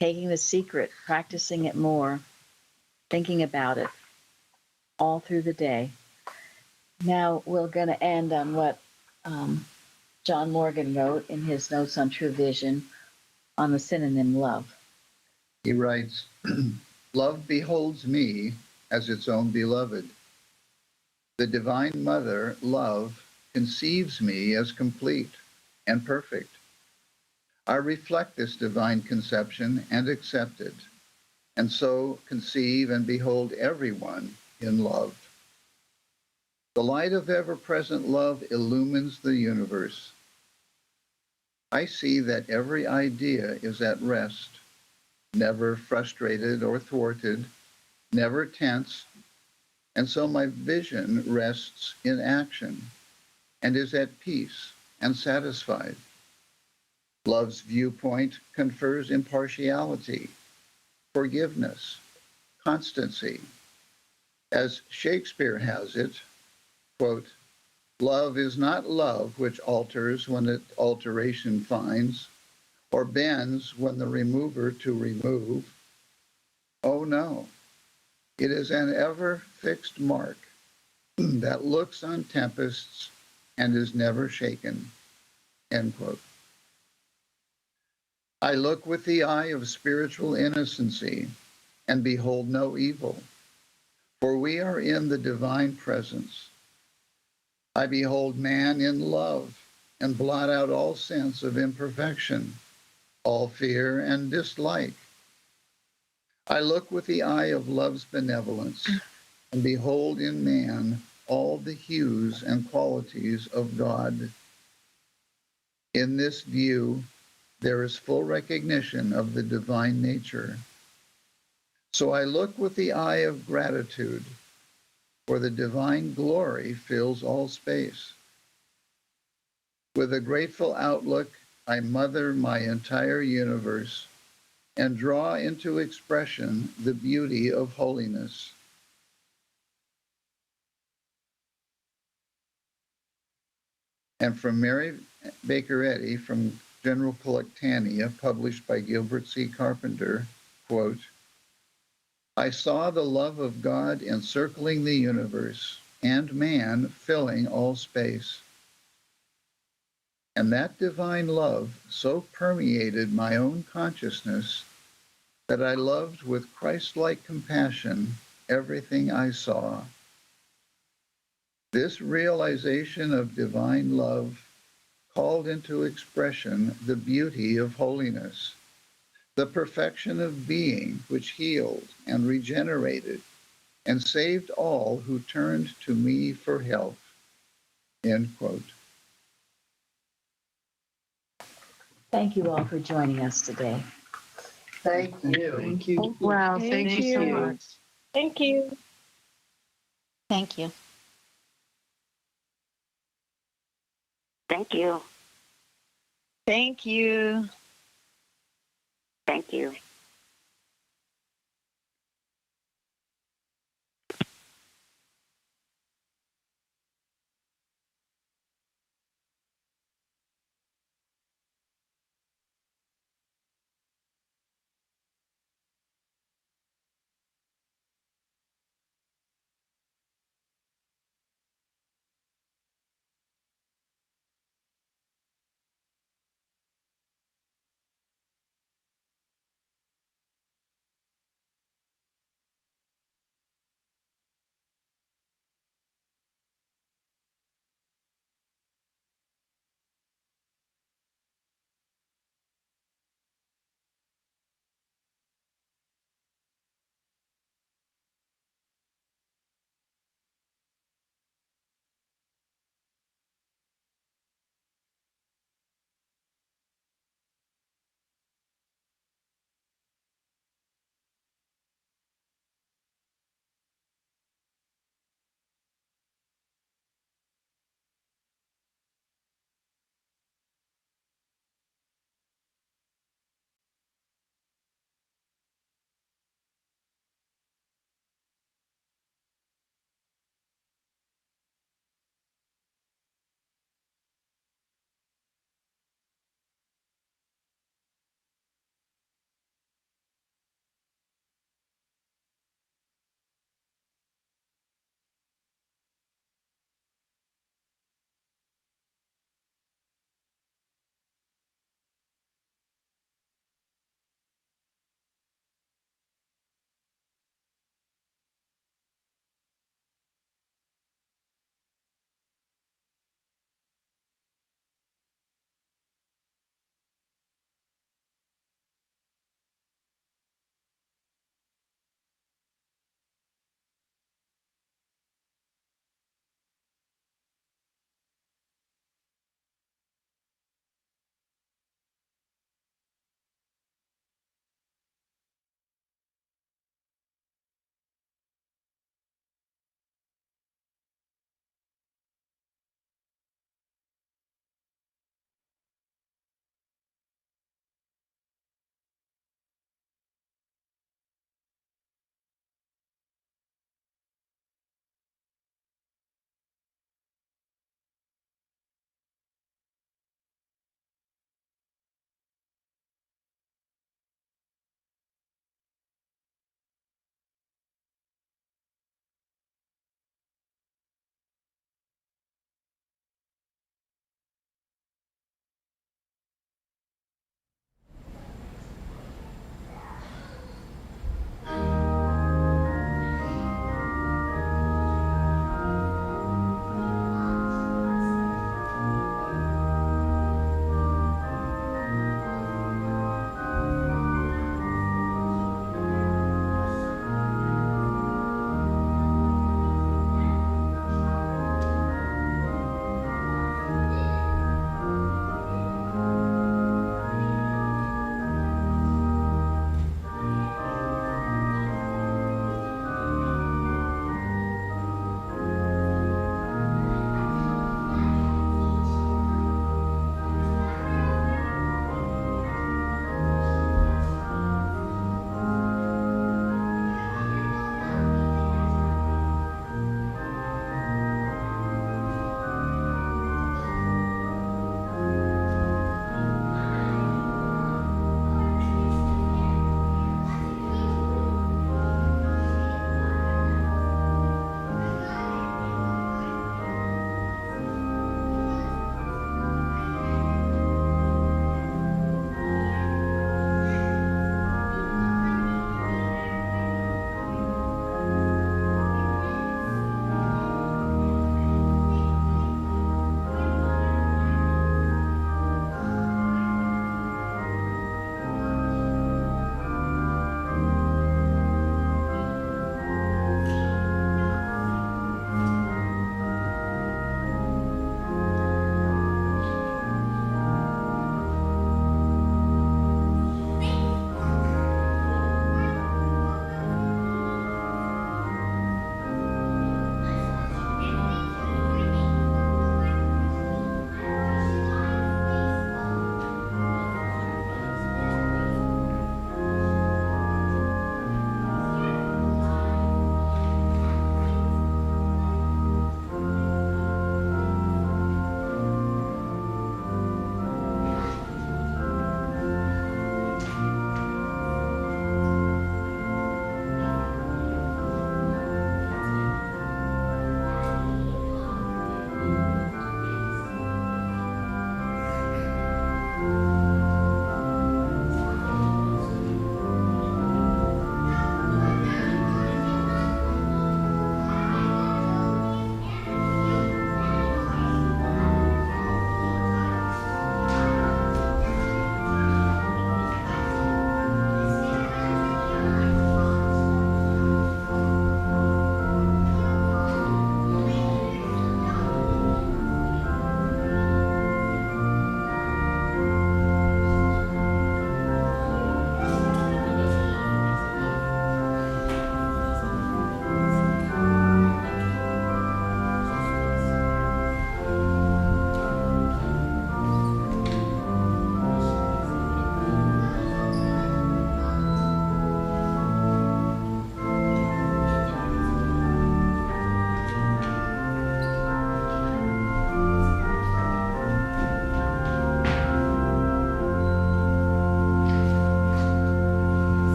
taking the secret, practicing it more, thinking about it all through the day. Now we're going to end on what John Morgan wrote in his Notes on True Vision on the synonym love. He writes, "Love beholds me as its own beloved. The Divine Mother, love, conceives me as complete and perfect. I reflect this divine conception and accept it, and so conceive and behold everyone in love. The light of ever-present love illumines the universe. I see that every idea is at rest, never frustrated or thwarted, never tense, and so my vision rests in action and is at peace and satisfied. Love's viewpoint confers impartiality, forgiveness, constancy. As Shakespeare has it, quote, love is not love which alters when it alteration finds, or bends when the remover to remove. Oh no, it is an ever-fixed mark that looks on tempests and is never shaken, end quote. I look with the eye of spiritual innocency and behold no evil, for we are in the divine presence. I behold man in love and blot out all sense of imperfection, all fear and dislike. I look with the eye of love's benevolence and behold in man all the hues and qualities of God. In this view, there is full recognition of the divine nature. So I look with the eye of gratitude, for the divine glory fills all space. With a grateful outlook, I mother my entire universe and draw into expression the beauty of holiness. And from Mary Baker Eddy, from General Collectanea, published by Gilbert C. Carpenter, quote, I saw the love of God encircling the universe and man filling all space. And that divine love so permeated my own consciousness that I loved with Christ-like compassion everything I saw. This realization of divine love called into expression the beauty of holiness, the perfection of being which healed and regenerated and saved all who turned to me for help, end quote. Thank you all for joining us today. Thank you. Thank you. Wow, thank you so much. Thank you. Thank you. Thank you. Thank you. Thank you.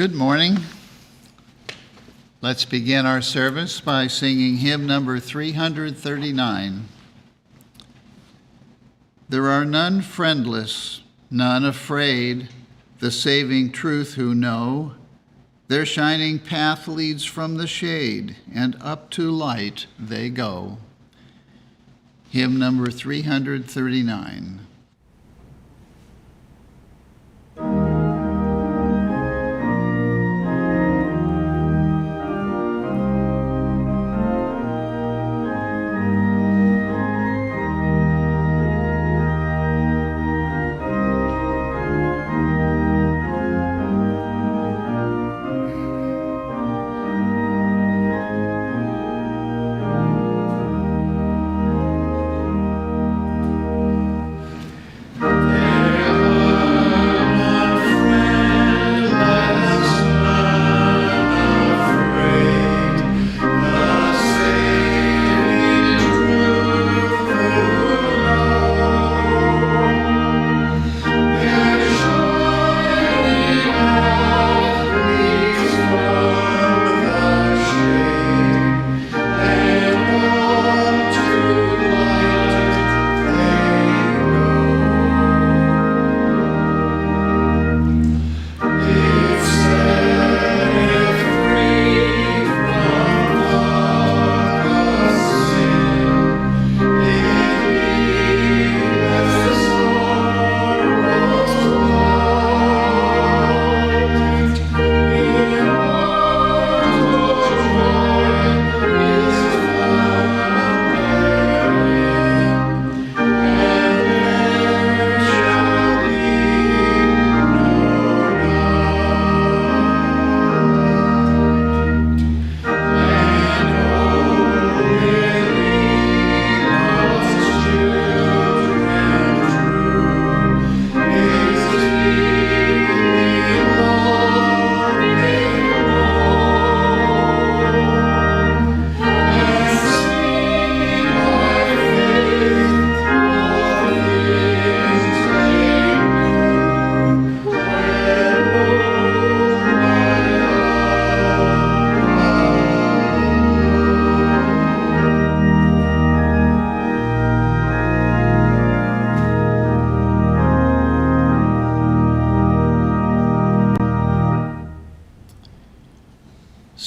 Good morning. Let's begin our service by singing hymn number 339. There are none friendless, none afraid, the saving truth who know. Their shining path leads from the shade, and up to light they go. Hymn number 339.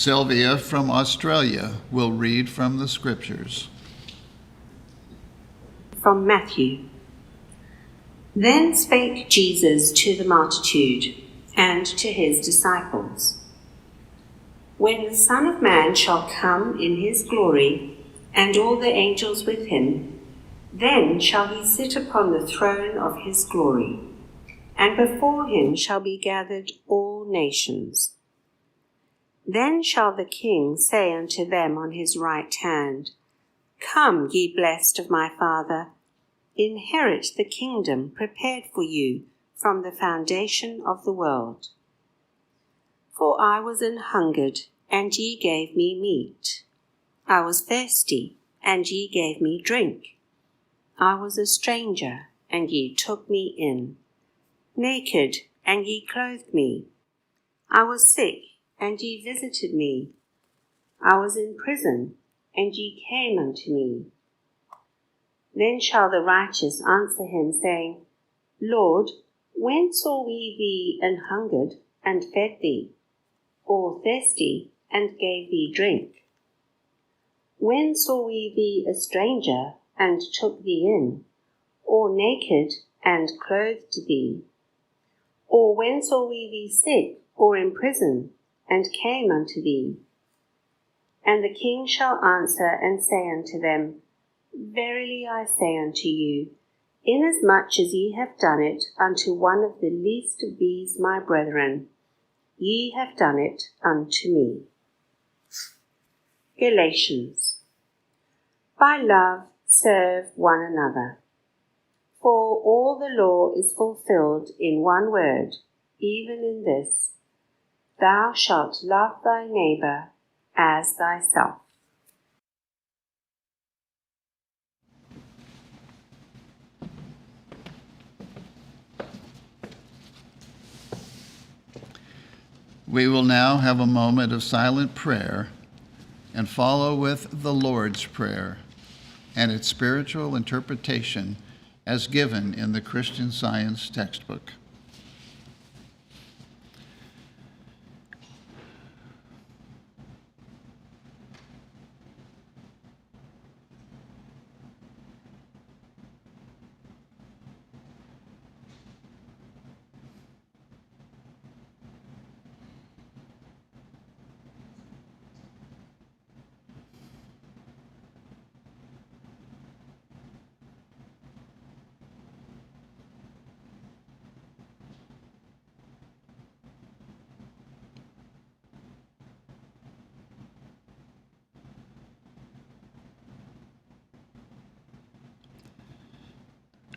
Sylvia from Australia will read from the scriptures. From Matthew. Then spake Jesus to the multitude and to his disciples, When the Son of Man shall come in his glory, and all the angels with him, then shall he sit upon the throne of his glory, and before him shall be gathered all nations. Then shall the King say unto them on his right hand, Come, ye blessed of my Father, inherit the kingdom prepared for you from the foundation of the world. For I was an hungered, and ye gave me meat. I was thirsty, and ye gave me drink. I was a stranger, and ye took me in. Naked, and ye clothed me. I was sick, and ye visited me. I was in prison, and ye came unto me. Then shall the righteous answer him, saying, Lord, when saw we thee an hungered, and fed thee, or thirsty, and gave thee drink? When saw we thee a stranger, and took thee in, or naked, and clothed thee? Or when saw we thee sick, or in prison, and came unto thee? And the King shall answer and say unto them, Verily I say unto you, inasmuch as ye have done it unto one of the least of these my brethren, ye have done it unto me. Galatians. By love serve one another. For all the law is fulfilled in one word, even in this, Thou shalt love thy neighbor as thyself. We will now have a moment of silent prayer and follow with the Lord's Prayer and its spiritual interpretation as given in the Christian Science textbook.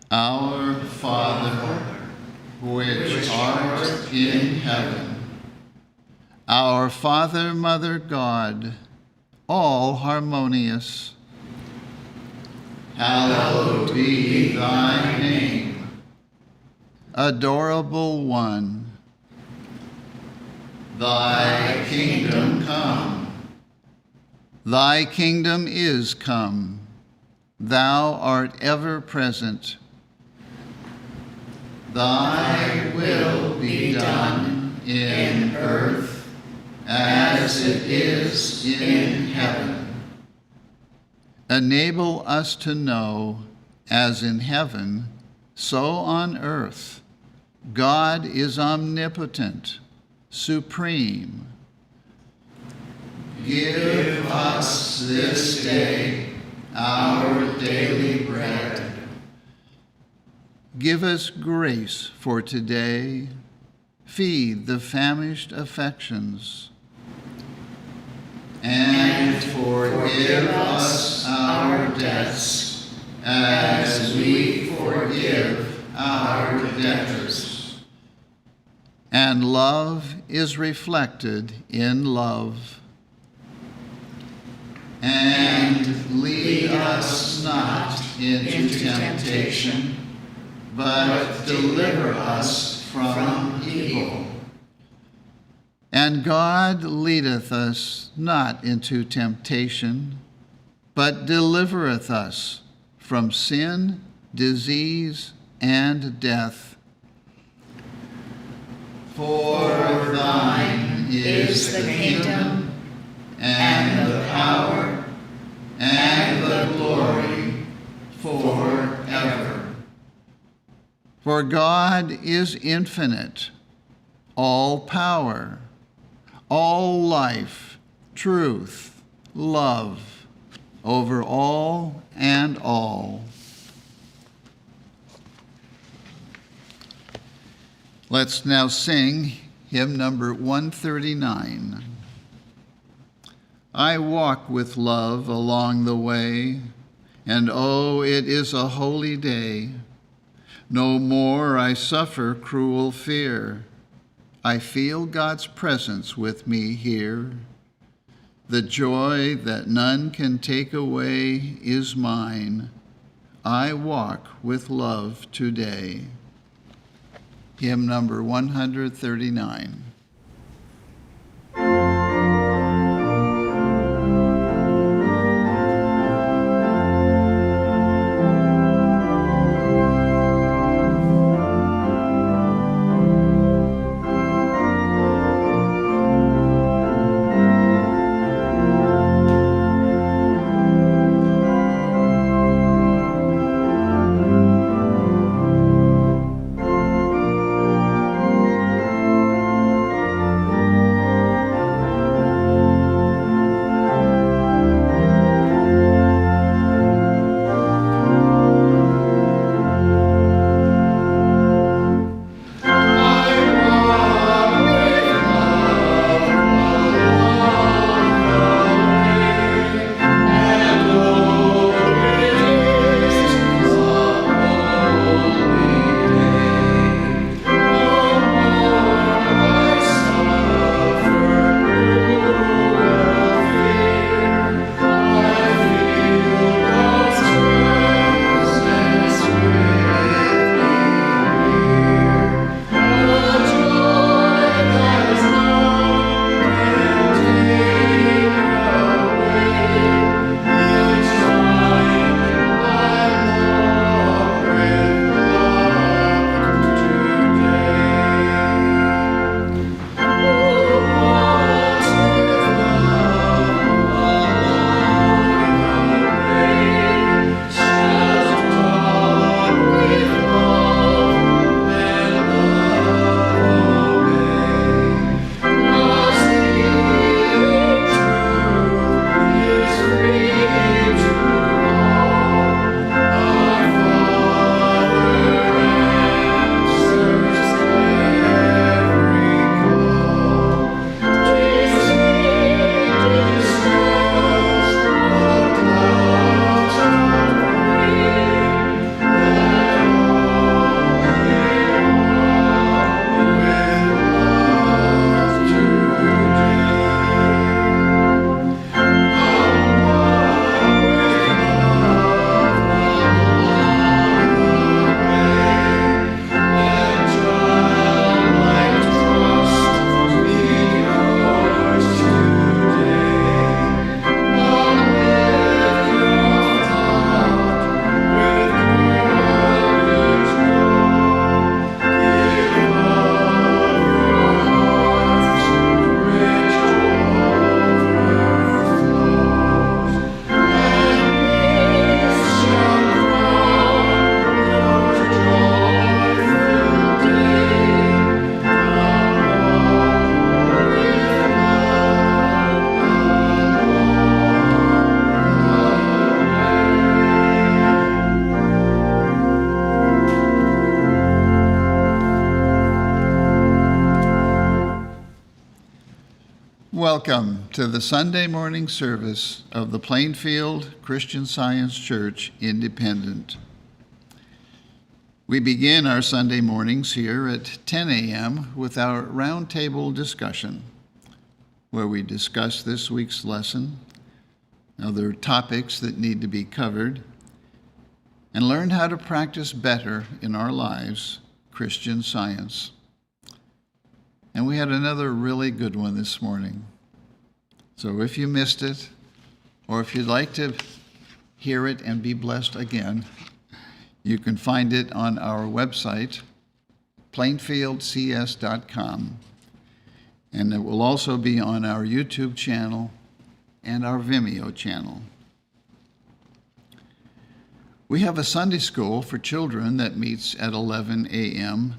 Our Father, which art in heaven, our Father, Mother, God, all harmonious, hallowed be thy name. Adorable One, thy kingdom come. Thy kingdom is come. Thou art ever present. Thy will be done in earth as it is in heaven. Enable us to know, as in heaven, so on earth, God is omnipotent, supreme. Give us this day our daily bread. Give us grace for today. Feed the famished affections. And forgive us our debts as we forgive our debtors. And love is reflected in love. And lead us not into temptation, but deliver us from evil. And God leadeth us not into temptation, but delivereth us from sin, disease, and death. For thine is the kingdom, and the power, and the glory, forever. For God is infinite, all power, all life, truth, love, over all and all. Let's now sing hymn number 139. I walk with love along the way, and oh, it is a holy day. No more I suffer cruel fear. I feel God's presence with me here. The joy that none can take away is mine. I walk with love today. Hymn number 139. Welcome to the Sunday morning service of the Plainfield Christian Science Church Independent. We begin our Sunday mornings here at 10 a.m. with our roundtable discussion, where we discuss this week's lesson, other topics that need to be covered, and learn how to practice better in our lives Christian Science. And we had another really good one this morning. So if you missed it, or if you'd like to hear it and be blessed again, you can find it on our website, plainfieldcs.com. And it will also be on our YouTube channel and our Vimeo channel. We have a Sunday school for children that meets at 11 a.m.,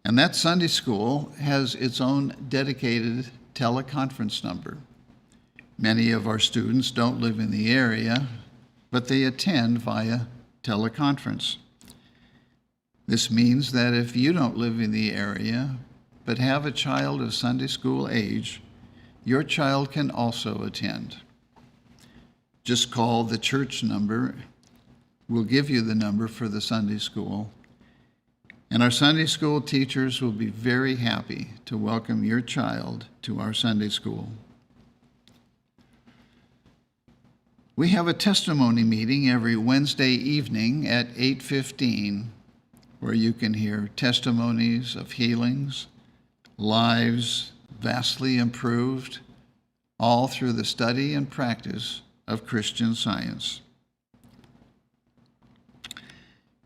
and that Sunday school has its own dedicated teleconference number. Many of our students don't live in the area, but they attend via teleconference. This means that if you don't live in the area, but have a child of Sunday school age, your child can also attend. Just call the church number. We'll give you the number for the Sunday school. And our Sunday school teachers will be very happy to welcome your child to our Sunday school. We have a testimony meeting every Wednesday evening at 8:15, where you can hear testimonies of healings, lives vastly improved, all through the study and practice of Christian Science.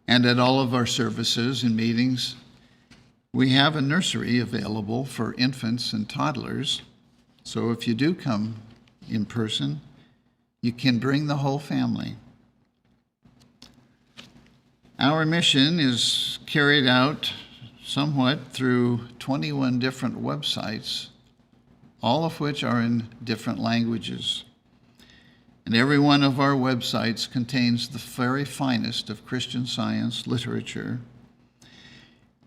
And at all of our services and meetings, we have a nursery available for infants and toddlers. So if you do come in person, you can bring the whole family. Our mission is carried out somewhat through 21 different websites, all of which are in different languages. And every one of our websites contains the very finest of Christian Science literature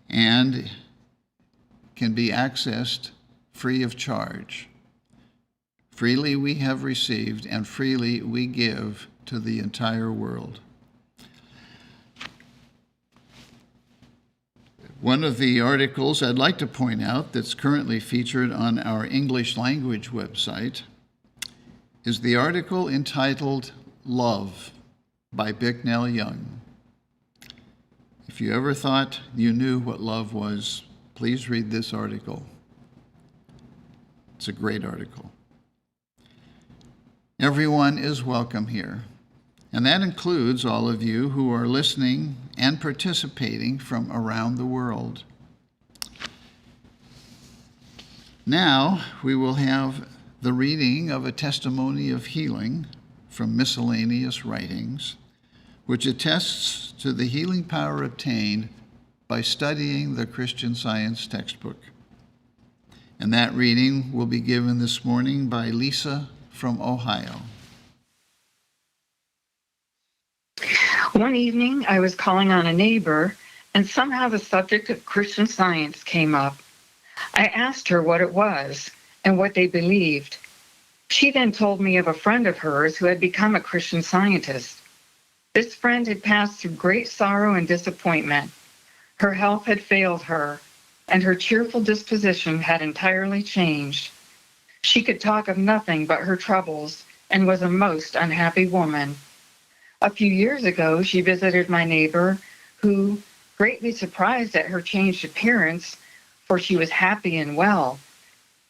and can be accessed free of charge. Freely we have received, and freely we give to the entire world. One of the articles I'd like to point out that's currently featured on our English language website is the article entitled Love by Bicknell Young. If you ever thought you knew what love was, please read this article. It's a great article. Everyone is welcome here, and that includes all of you who are listening and participating from around the world. Now we will have the reading of a testimony of healing from miscellaneous writings, which attests to the healing power obtained by studying the Christian Science textbook. And that reading will be given this morning by Lisa from Ohio. One evening, I was calling on a neighbor, and somehow the subject of Christian Science came up. I asked her what it was and what they believed. She then told me of a friend of hers who had become a Christian Scientist. This friend had passed through great sorrow and disappointment. Her health had failed her, and her cheerful disposition had entirely changed. She could talk of nothing but her troubles and was a most unhappy woman. A few years ago, she visited my neighbor, who, greatly surprised at her changed appearance, for she was happy and well,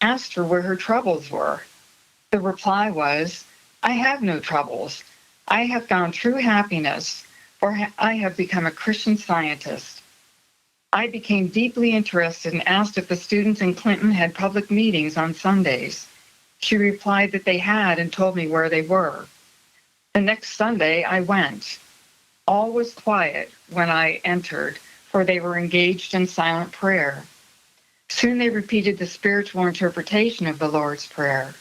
asked her where her troubles were. The reply was, "I have no troubles. I have found true happiness, for I have become a Christian Scientist." I became deeply interested and asked if the students in Clinton had public meetings on Sundays. She replied that they had and told me where they were. The next Sunday, I went. All was quiet when I entered, for they were engaged in silent prayer. Soon they repeated the spiritual interpretation of the Lord's Prayer.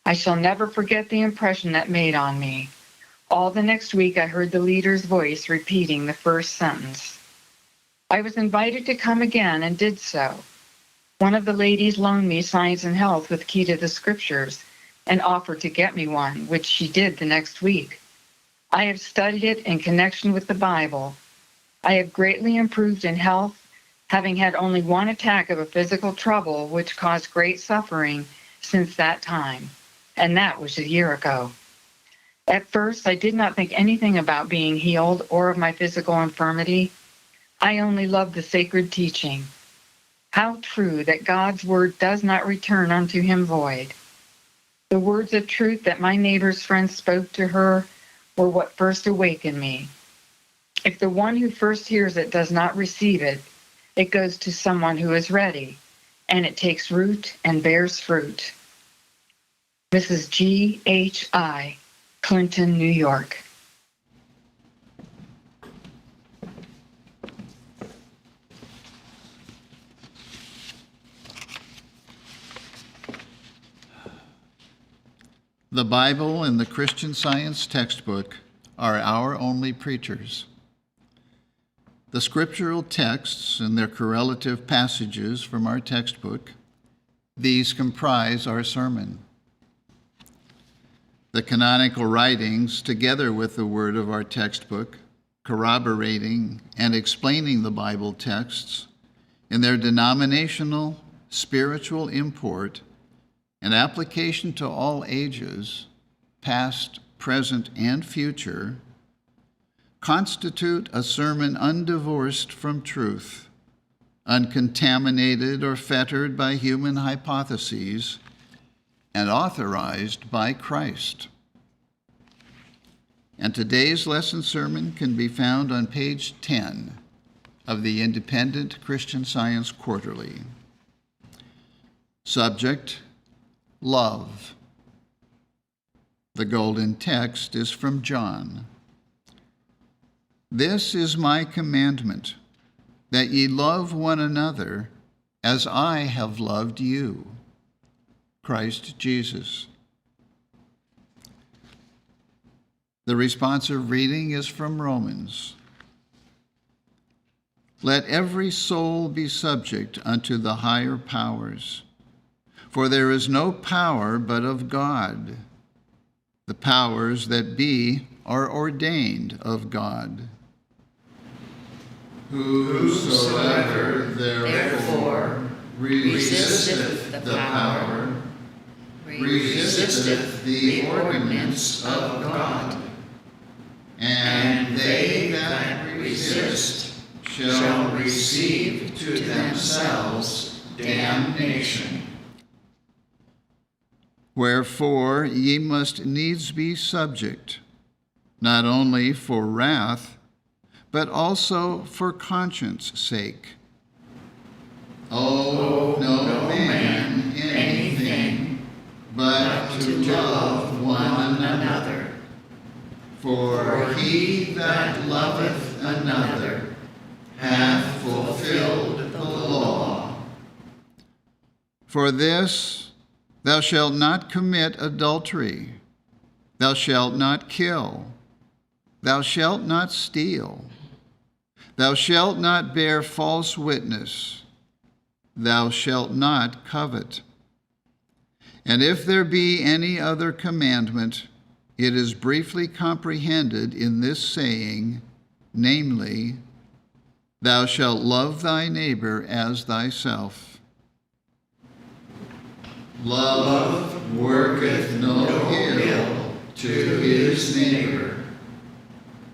I shall never forget the impression that made on me. All the next week, I heard the leader's voice repeating the first sentence. I was invited to come again and did so. One of the ladies loaned me Science and Health with Key to the Scriptures and offered to get me one, which she did the next week. I have studied it in connection with the Bible. I have greatly improved in health, having had only one attack of a physical trouble which caused great suffering since that time, and that was a year ago. At first, I did not think anything about being healed or of my physical infirmity. I only loved the sacred teaching. How true that God's word does not return unto him void. The words of truth that my neighbor's friends spoke to her were what first awakened me. If the one who first hears it does not receive it, it goes to someone who is ready, and it takes root and bears fruit. Mrs. G.H.I., Clinton, New York. The Bible and the Christian Science textbook are our only preachers. The scriptural texts and their correlative passages from our textbook, these comprise our sermon. The canonical writings, together with the word of our textbook, corroborating and explaining the Bible texts in their denominational, spiritual import and application to all ages, past, present, and future, constitute a sermon undivorced from truth, uncontaminated or fettered by human hypotheses, and authorized by Christ. And today's lesson sermon can be found on page 10 of the Independent Christian Science Quarterly. Subject: love. The golden text is from John. This is my commandment, that ye love one another as I have loved you. Christ Jesus. The responsive reading is from Romans. Let every soul be subject unto the higher powers, for there is no power but of God. The powers that be are ordained of God. Whosoever therefore resisteth the power, resisteth the ordinance of God. And they that resist shall receive to themselves damnation. Wherefore ye must needs be subject, not only for wrath, but also for conscience sake. Owe no man anything but to love one another. For he that loveth another hath fulfilled the law. For this, thou shalt not commit adultery, thou shalt not kill, thou shalt not steal, thou shalt not bear false witness, thou shalt not covet. And if there be any other commandment, it is briefly comprehended in this saying, namely, thou shalt love thy neighbor as thyself. Love worketh no ill to his neighbor.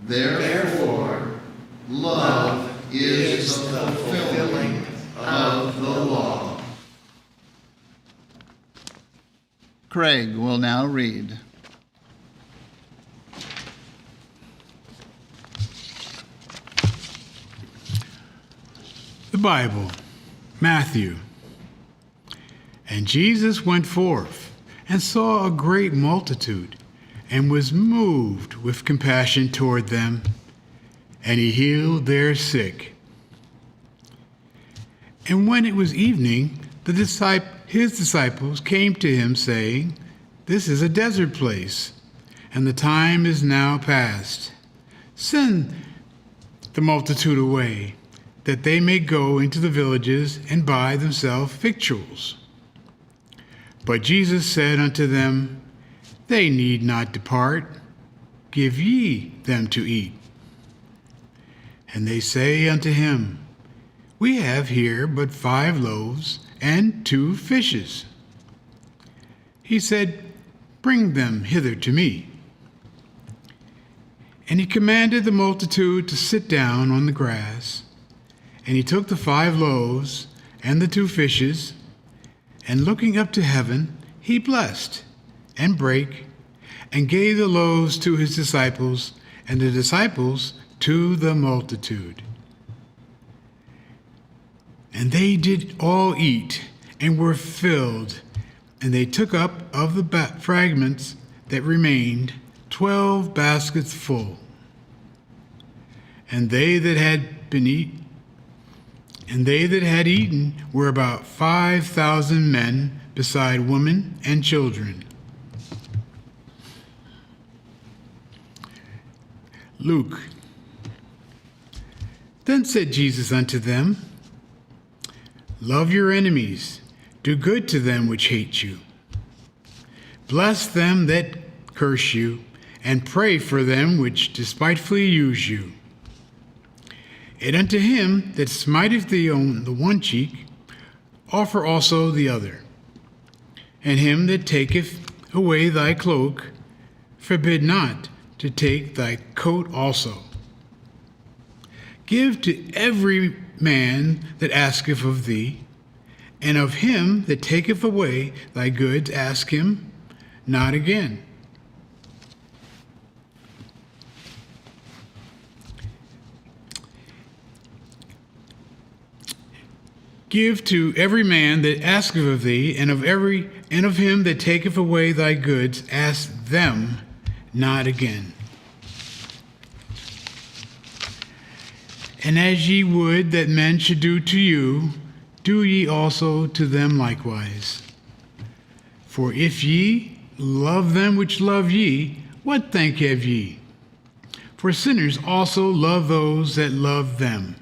Therefore, love is the fulfilling of the law. Craig will now read. The Bible, Matthew. And Jesus went forth and saw a great multitude, and was moved with compassion toward them, and he healed their sick. And when it was evening, his disciples came to him, saying, This is a desert place, and the time is now past. Send the multitude away, that they may go into the villages and buy themselves victuals. But Jesus said unto them, They need not depart, give ye them to eat. And they say unto him, We have here but 5 loaves and 2 fishes. He said, Bring them hither to me. And he commanded the multitude to sit down on the grass. And he took the 5 loaves and the 2 fishes, and looking up to heaven, he blessed, and brake, and gave the loaves to his disciples, and the disciples to the multitude. And they did all eat, and were filled, and they took up of the fragments that remained 12 baskets full. And they that had eaten were about 5,000 men, beside women and children. Luke. Then said Jesus unto them, Love your enemies, do good to them which hate you. Bless them that curse you, and pray for them which despitefully use you. And unto him that smiteth thee on the one cheek, offer also the other. And him that taketh away thy cloak, forbid not to take thy coat also. Give to every man that asketh of thee, and of him that taketh away thy goods ask him not again. Give to every man that asketh of thee, and of him that taketh away thy goods ask them not again. And as ye would that men should do to you, do ye also to them likewise. For if ye love them which love ye, what thank have ye? For sinners also love those that love them.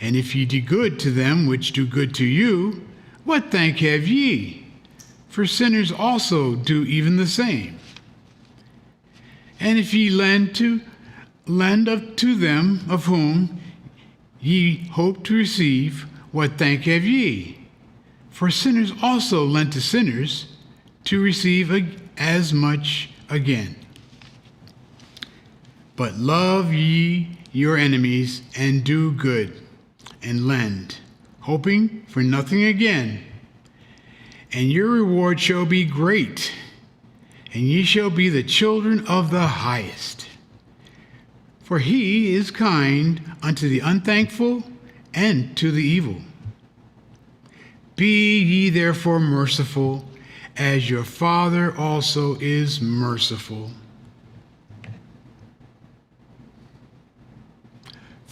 And if ye do good to them which do good to you, what thank have ye? For sinners also do even the same. And if ye lend up to them of whom ye hope to receive, what thank have ye? For sinners also lend to sinners to receive as much again. But love ye your enemies, and do good, and lend, hoping for nothing again. And your reward shall be great, and ye shall be the children of the highest. For he is kind unto the unthankful and to the evil. Be ye therefore merciful, as your Father also is merciful.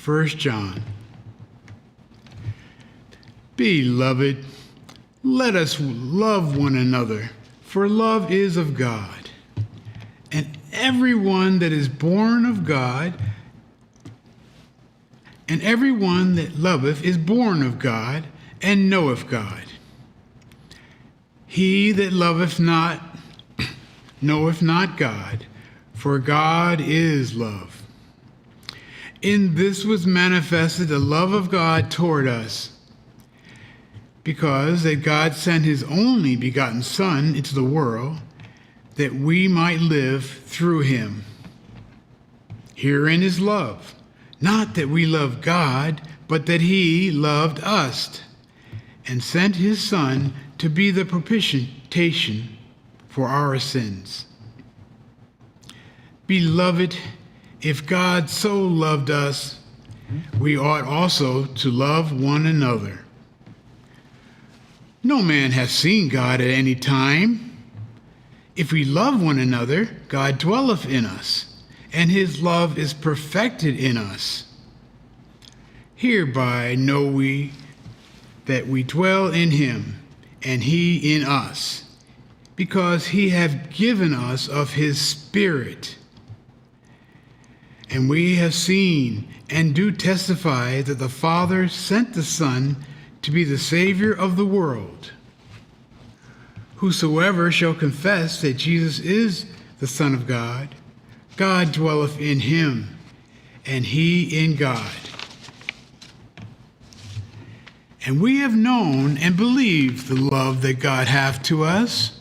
1 John. Beloved, let us love one another, for love is of God. And everyone that is born of God, and everyone that loveth is born of God, and knoweth God. He that loveth not knoweth not God, for God is love. In this was manifested the love of God toward us, because that God sent his only begotten Son into the world, that we might live through him. Herein is love, not that we love God, but that he loved us, and sent his Son to be the propitiation for our sins. Beloved, if God so loved us, we ought also to love one another. No man hath seen God at any time. If we love one another, God dwelleth in us, and his love is perfected in us. Hereby know we that we dwell in him, and he in us, because he hath given us of his Spirit. And we have seen and do testify that the Father sent the Son to be the Savior of the world. Whosoever shall confess that Jesus is the Son of God, God dwelleth in him, and he in God. And we have known and believed the love that God hath to us.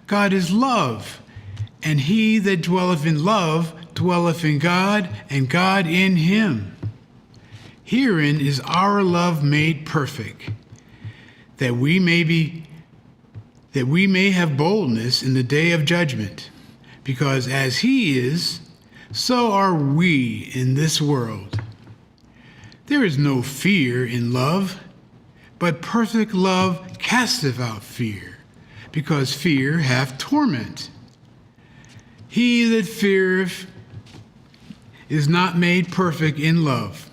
God is love, and he that dwelleth in love dwelleth in God, and God in him. Herein is our love made perfect, that we may have boldness in the day of judgment, because as he is, so are we in this world. There is no fear in love, but perfect love casteth out fear, because fear hath torment. He that feareth is not made perfect in love.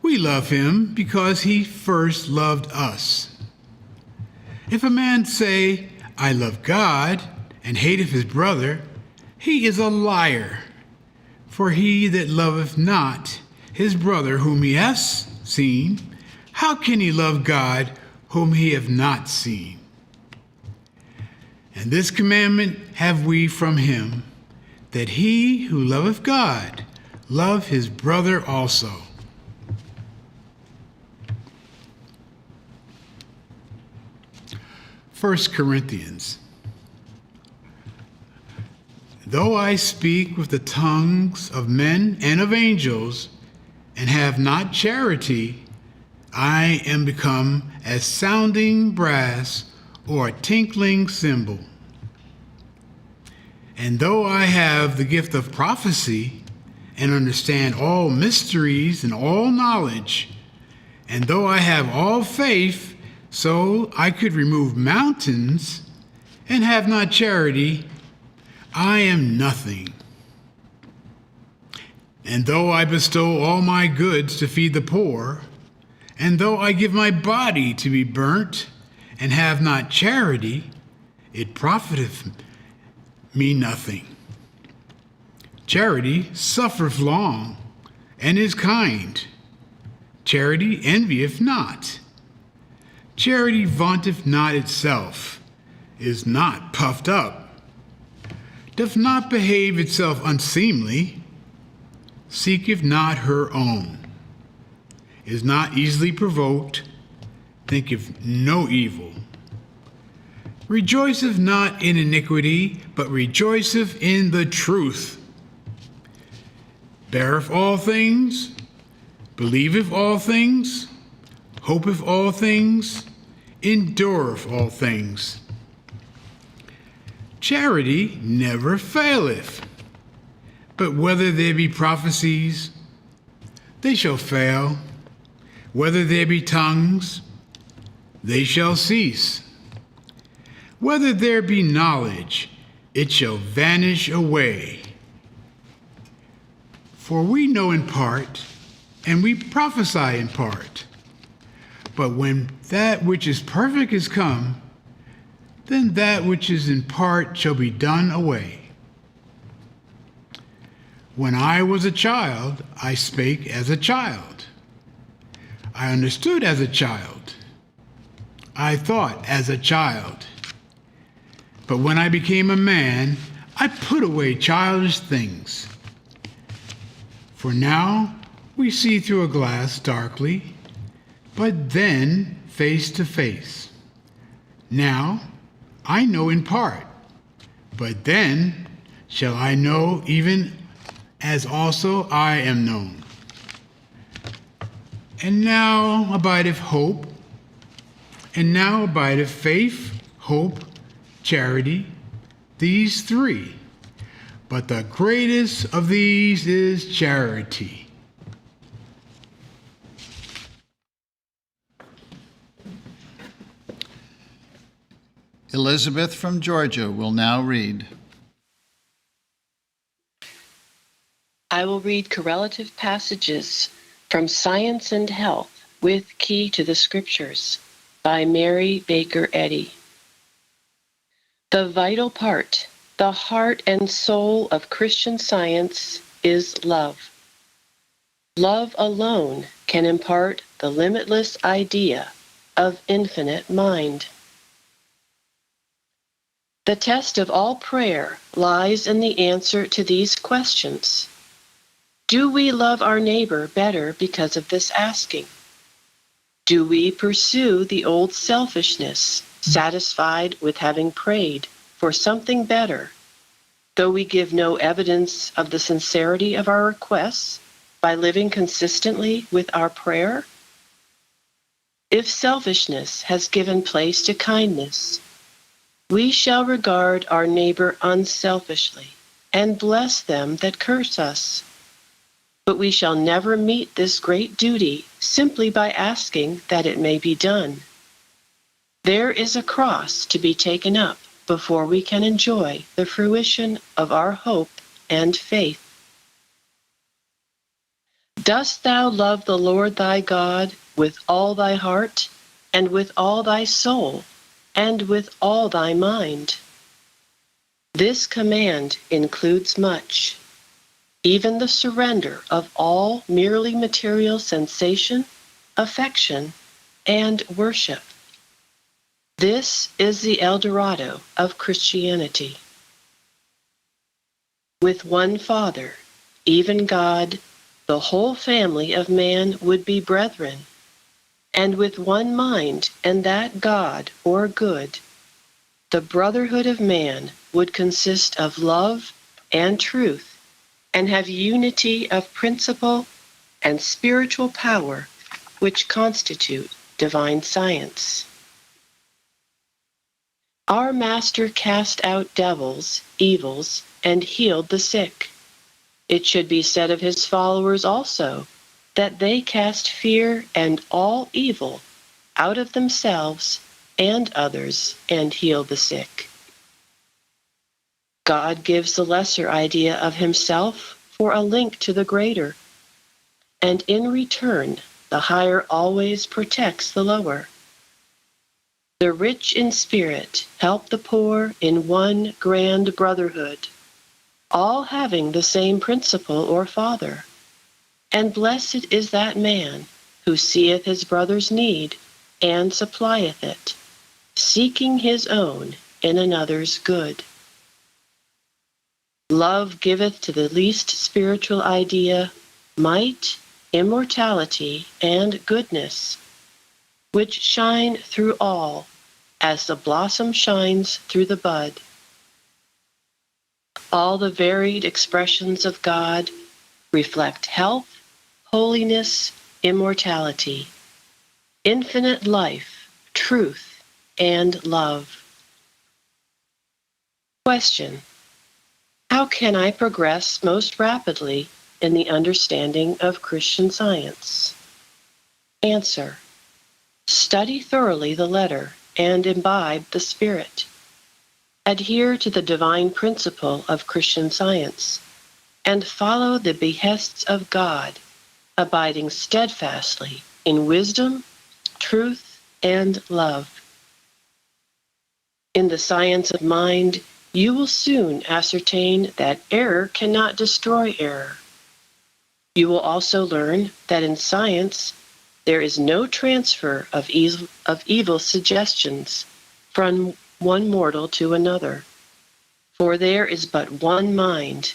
We love him because he first loved us. If a man say, I love God, and hateth his brother, he is a liar. For he that loveth not his brother whom he hath seen, how can he love God whom he hath not seen? And this commandment have we from him, that he who loveth God love his brother also. First Corinthians. Though I speak with the tongues of men and of angels, and have not charity, I am become as sounding brass or a tinkling cymbal. And though I have the gift of prophecy, and understand all mysteries and all knowledge, and though I have all faith, so I could remove mountains, and have not charity, I am nothing. And though I bestow all my goods to feed the poor, and though I give my body to be burnt, and have not charity, it profiteth me nothing. Charity suffereth long, and is kind. Charity envieth not. Charity vaunteth not itself, is not puffed up, doth not behave itself unseemly, seeketh not her own, is not easily provoked, thinketh no evil, rejoiceth not in iniquity, but rejoiceth in the truth, beareth all things, believeth all things, hopeth all things, endureth all things. Charity never faileth, but whether there be prophecies, they shall fail. Whether there be tongues, they shall cease. Whether there be knowledge, it shall vanish away. For we know in part, and we prophesy in part. But when that which is perfect is come, then that which is in part shall be done away. When I was a child, I spake as a child. I understood as a child. I thought as a child. But when I became a man, I put away childish things. For now we see through a glass darkly, but then face to face. Now I know in part, but then shall I know even as also I am known. And now abideth hope, and now abideth faith, hope, charity, these three. But the greatest of these is charity. Elizabeth from Georgia will now read. I will read correlative passages from Science and Health with Key to the Scriptures by Mary Baker Eddy. The vital part, the heart and soul of Christian Science is love. Love alone can impart the limitless idea of infinite mind. The test of all prayer lies in the answer to these questions. Do we love our neighbor better because of this asking? Do we pursue the old selfishness, satisfied with having prayed for something better, though we give no evidence of the sincerity of our requests by living consistently with our prayer? If selfishness has given place to kindness, we shall regard our neighbor unselfishly and bless them that curse us. But we shall never meet this great duty simply by asking that it may be done. There is a cross to be taken up before we can enjoy the fruition of our hope and faith. Dost thou love the Lord thy God with all thy heart, and with all thy soul, and with all thy mind? This command includes much, even the surrender of all merely material sensation, affection, and worship. This is the El Dorado of Christianity. With one Father, even God, the whole family of man would be brethren, and with one mind, and that God or good, the brotherhood of man would consist of love and truth, and have unity of principle and spiritual power, which constitute divine science. Our Master cast out devils, evils, and healed the sick. It should be said of his followers also that they cast fear and all evil out of themselves and others and healed the sick. God gives the lesser idea of himself for a link to the greater, and in return, the higher always protects the lower. The rich in spirit help the poor in one grand brotherhood, all having the same principle or Father. And blessed is that man who seeth his brother's need and supplieth it, seeking his own in another's good. Love giveth to the least spiritual idea might, immortality, and goodness, which shine through all, as the blossom shines through the bud. All the varied expressions of God reflect health, holiness, immortality, infinite life, truth, and love. Question: how can I progress most rapidly in the understanding of Christian Science? Answer: study thoroughly the letter and imbibe the spirit. Adhere to the divine principle of Christian Science and follow the behests of God, abiding steadfastly in wisdom, truth, and love. In the science of mind, you will soon ascertain that error cannot destroy error. You will also learn that in science, there is no transfer of evil suggestions from one mortal to another, for there is but one mind,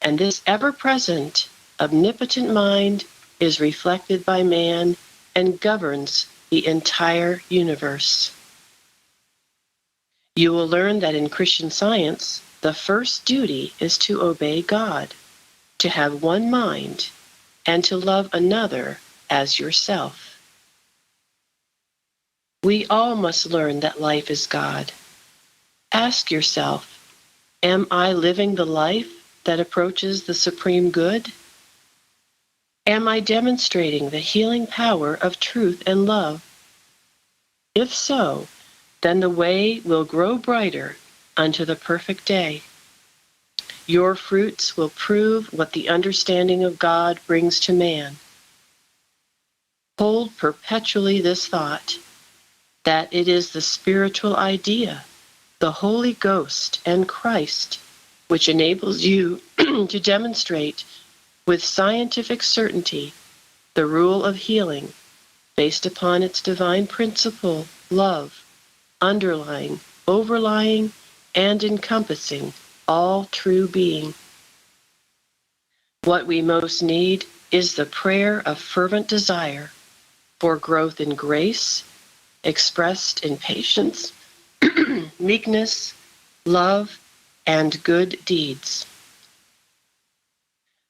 and this ever-present, omnipotent mind is reflected by man and governs the entire universe. You will learn that in Christian Science, the first duty is to obey God, to have one mind, and to love another as yourself. We all must learn that life is God. Ask yourself, am I living the life that approaches the supreme good? Am I demonstrating the healing power of truth and love? If so, then the way will grow brighter unto the perfect day. Your fruits will prove what the understanding of God brings to man. Hold perpetually this thought, that it is the spiritual idea, the Holy Ghost and Christ, which enables you to demonstrate with scientific certainty the rule of healing based upon its divine principle, love, underlying, overlying, and encompassing all true being. What we most need is the prayer of fervent desire for growth in grace, expressed in patience, meekness, love, and good deeds.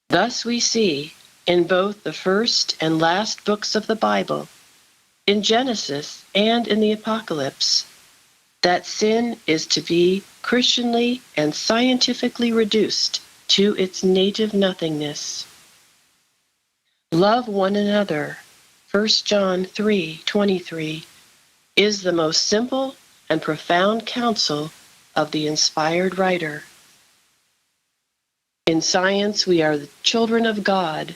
Thus we see in both the first and last books of the Bible, in Genesis and in the Apocalypse, that sin is to be Christianly and scientifically reduced to its native nothingness. Love one another, 1 John 3:23, is the most simple and profound counsel of the inspired writer. In science, we are the children of God,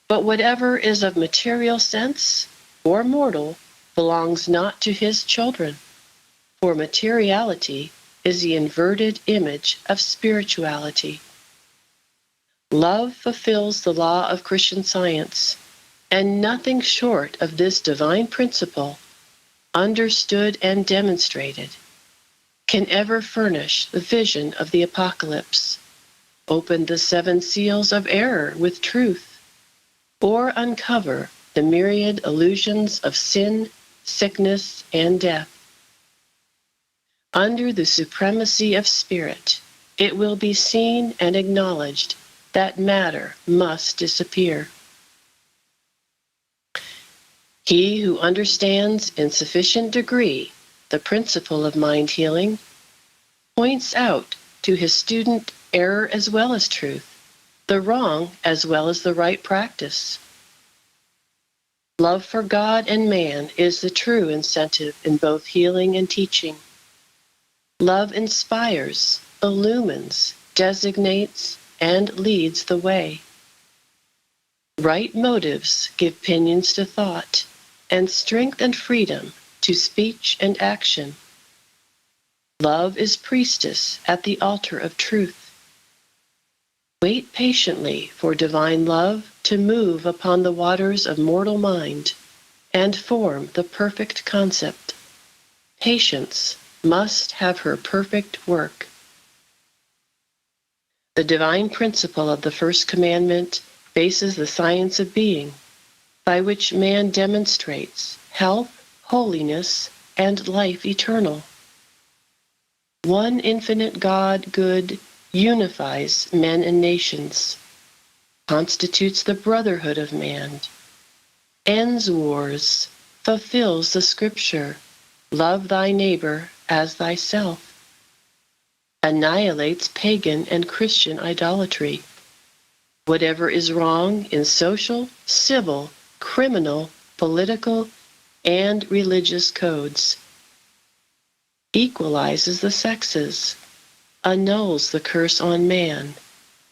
but whatever is of material sense or mortal belongs not to his children, for materiality is the inverted image of spirituality. Love fulfills the law of Christian Science, and nothing short of this divine principle, understood and demonstrated, can ever furnish the vision of the Apocalypse, open the 7 seals of error with truth, or uncover the myriad illusions of sin, sickness, and death. Under the supremacy of spirit, it will be seen and acknowledged that matter must disappear. He who understands in sufficient degree the principle of mind healing points out to his student error as well as truth, the wrong as well as the right practice. Love for God and man is the true incentive in both healing and teaching. Love inspires, illumines, designates, and leads the way. Right motives give pinions to thought, and strength and freedom to speech and action. Love is priestess at the altar of truth. Wait patiently for divine love to move upon the waters of mortal mind and form the perfect concept. Patience must have her perfect work. The divine principle of the first commandment faces the science of being, by which man demonstrates health, holiness, and life eternal. One infinite God, good, unifies men and nations, constitutes the brotherhood of man, ends wars, fulfills the scripture, love thy neighbor as thyself, annihilates pagan and Christian idolatry. Whatever is wrong in social, civil, criminal, political, and religious codes, equalizes the sexes, annuls the curse on man,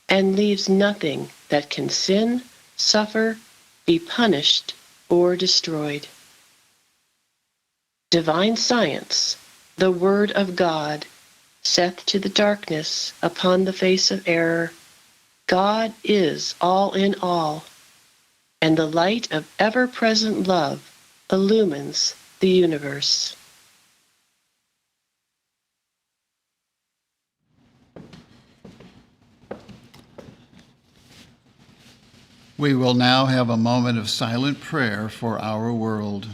and leaves nothing that can sin, suffer, be punished, or destroyed. Divine science, the word of God, saith to the darkness upon the face of error, God is all in all, and the light of ever-present love illumines the universe. We will now have a moment of silent prayer for our world.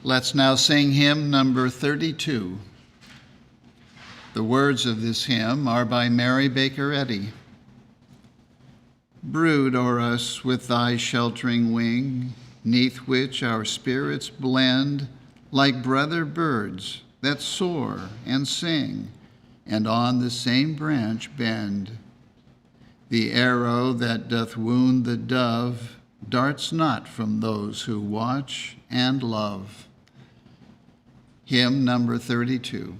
Let's now sing hymn number 32. The words of this hymn are by Mary Baker Eddy. Brood o'er us with thy sheltering wing, 'neath which our spirits blend like brother birds that soar and sing, and on the same branch bend. The arrow that doth wound the dove darts not from those who watch and love. Hymn number 32.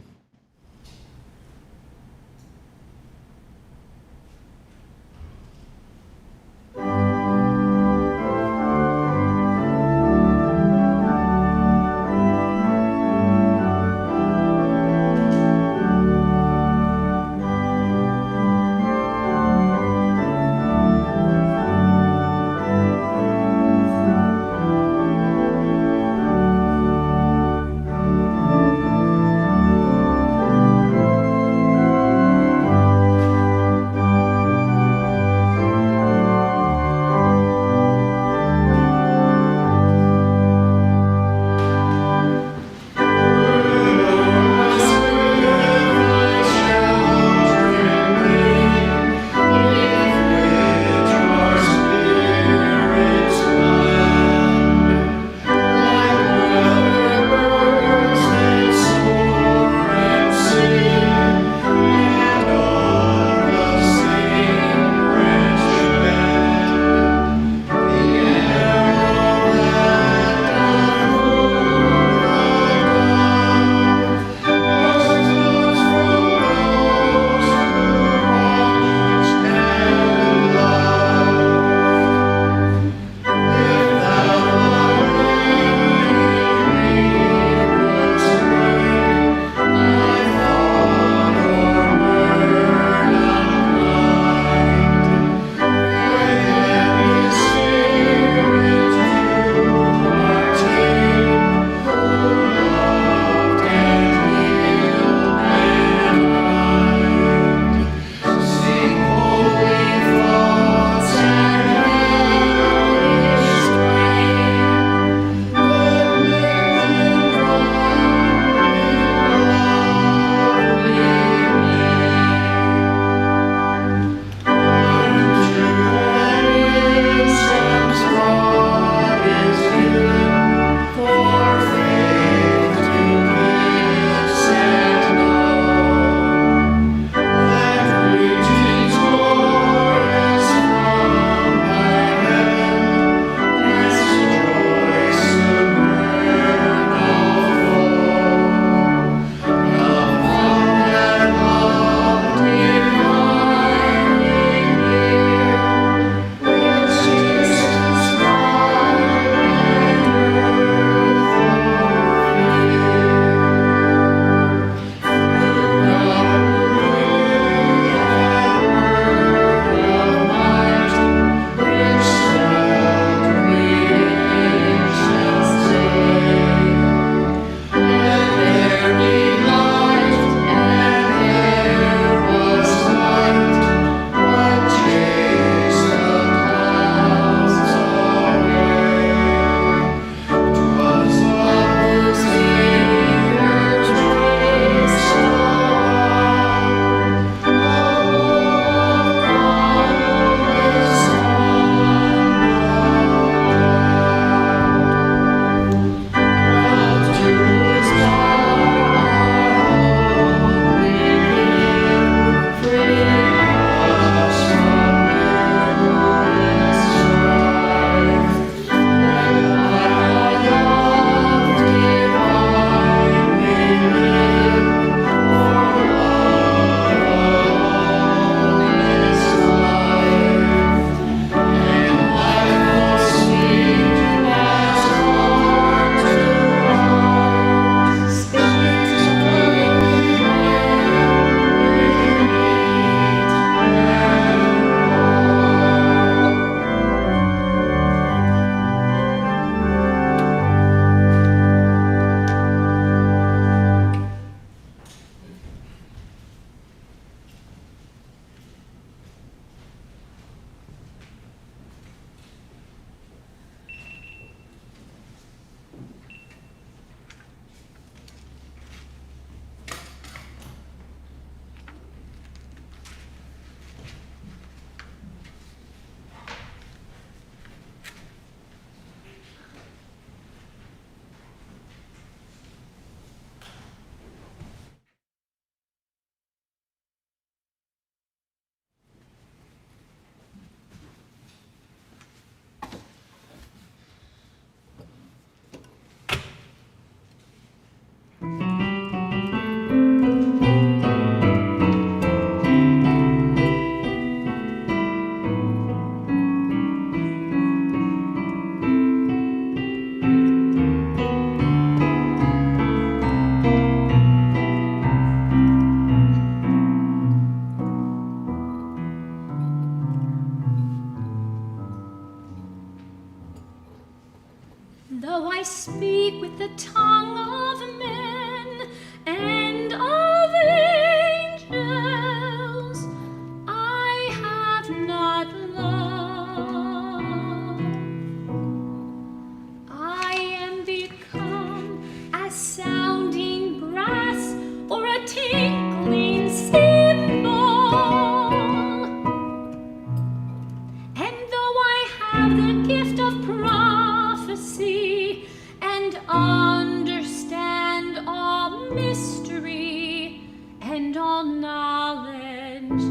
all knowledge,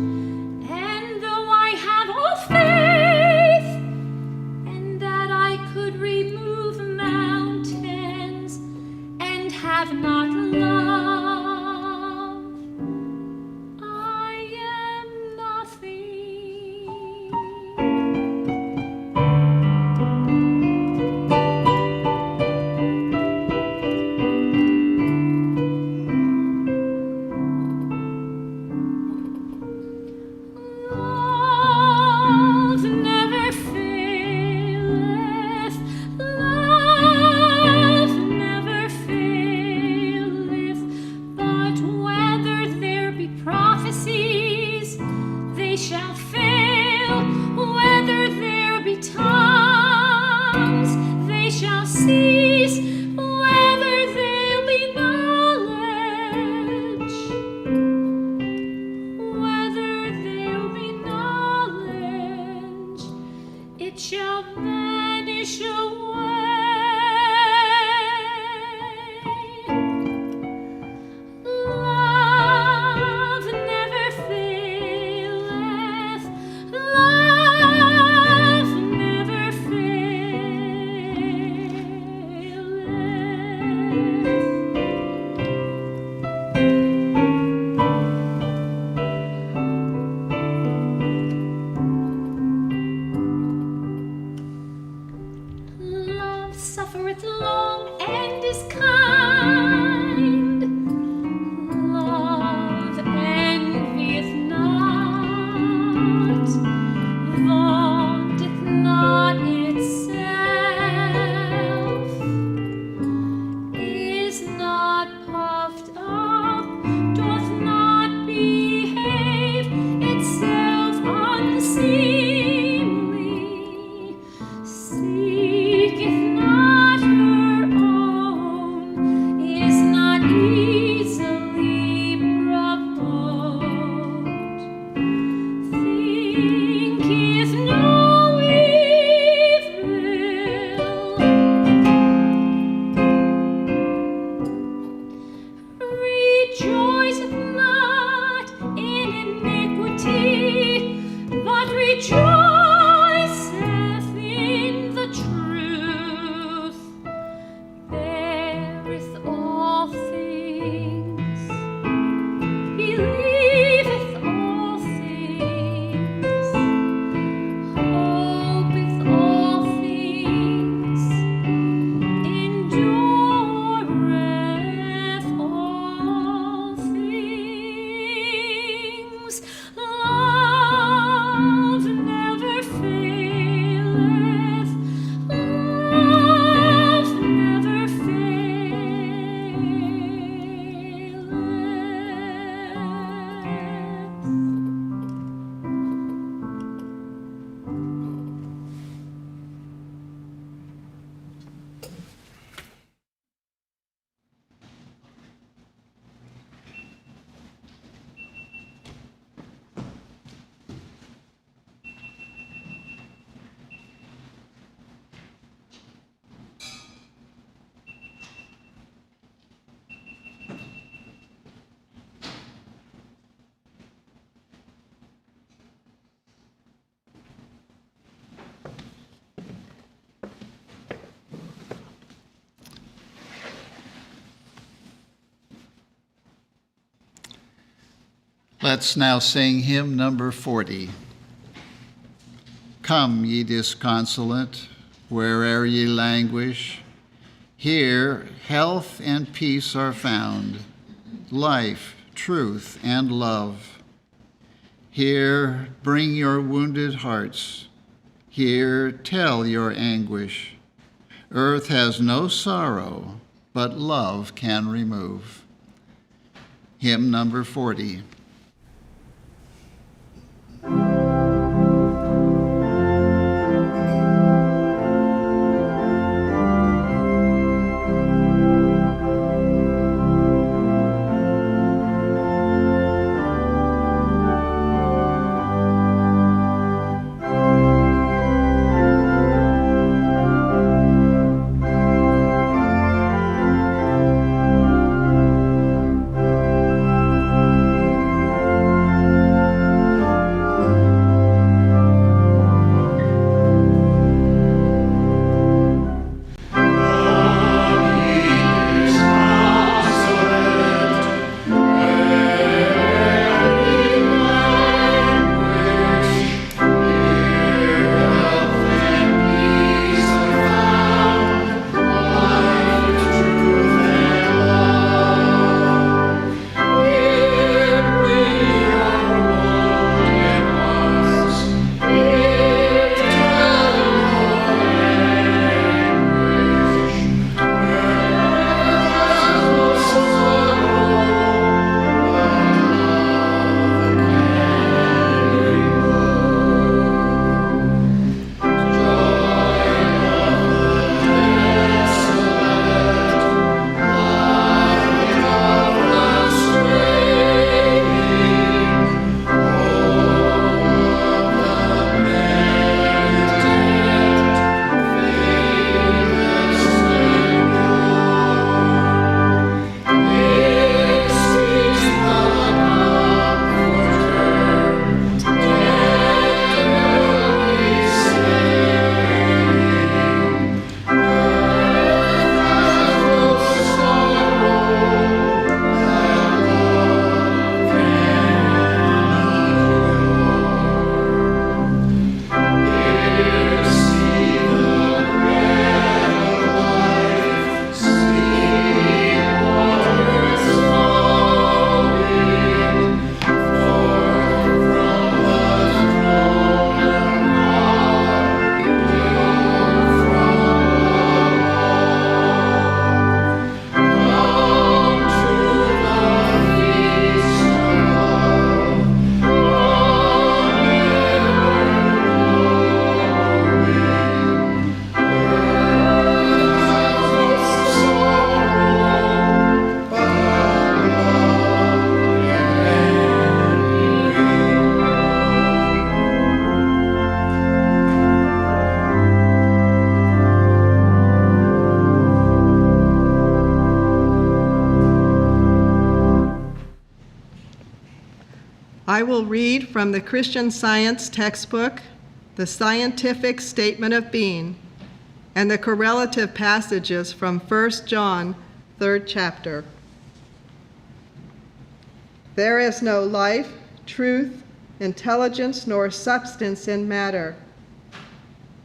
and though I have all faith, and that I could remove mountains, and have not love, I am nothing. Love never faileth, love never faileth, but whether there be prophecies, they shall fail, whether there be tongues, they shall cease, whether there be knowledge, whether there be knowledge, it shall vanish away. Love never faileth, love never faileth. Love suffereth long and is kind. Love envieth not, vaunteth not itself, is not puffed up, doth not behave itself unseemly, seeketh not her own, is not easily provoked, thinketh no evil, rejoiceth not in iniquity, but rejoiceth in the truth, beareth all things, believeth all things, hopeth all things, endureth all things. Love never faileth, love never Let's now sing hymn number 40. Come, ye disconsolate, where'er ye languish. Here health and peace are found, life, truth, and love. Here bring your wounded hearts. Here tell your anguish. Earth has no sorrow, but love can remove. Hymn number 40. I will read from the Christian Science textbook, the Scientific Statement of Being, and the correlative passages from 1 John, 3rd chapter. There is no life, truth, intelligence, nor substance in matter.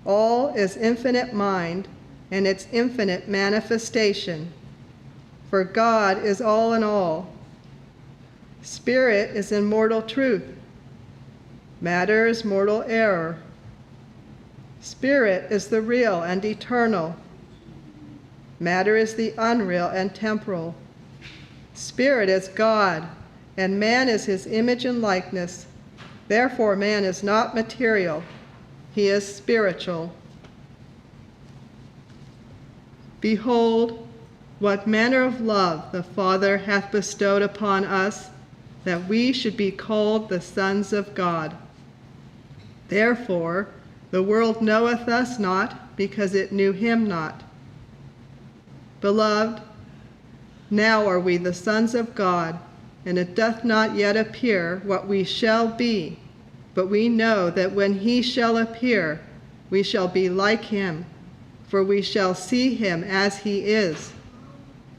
All is infinite mind and its infinite manifestation. For God is all in all. Spirit is immortal truth. Matter is mortal error. Spirit is the real and eternal. Matter is the unreal and temporal. Spirit is God, and man is his image and likeness. Therefore, man is not material. He is spiritual. Behold, what manner of love the Father hath bestowed upon us, that we should be called the sons of God. Therefore, the world knoweth us not, because it knew him not. Beloved, now are we the sons of God, and it doth not yet appear what we shall be, but we know that when he shall appear, we shall be like him, for we shall see him as he is.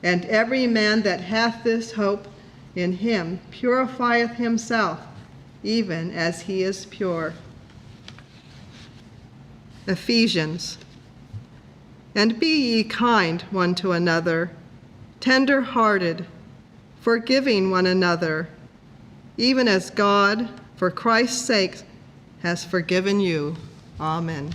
And every man that hath this hope in him purifieth himself, even as he is pure. Ephesians. And be ye kind one to another, tender-hearted, forgiving one another, even as God, for Christ's sake, has forgiven you. Amen.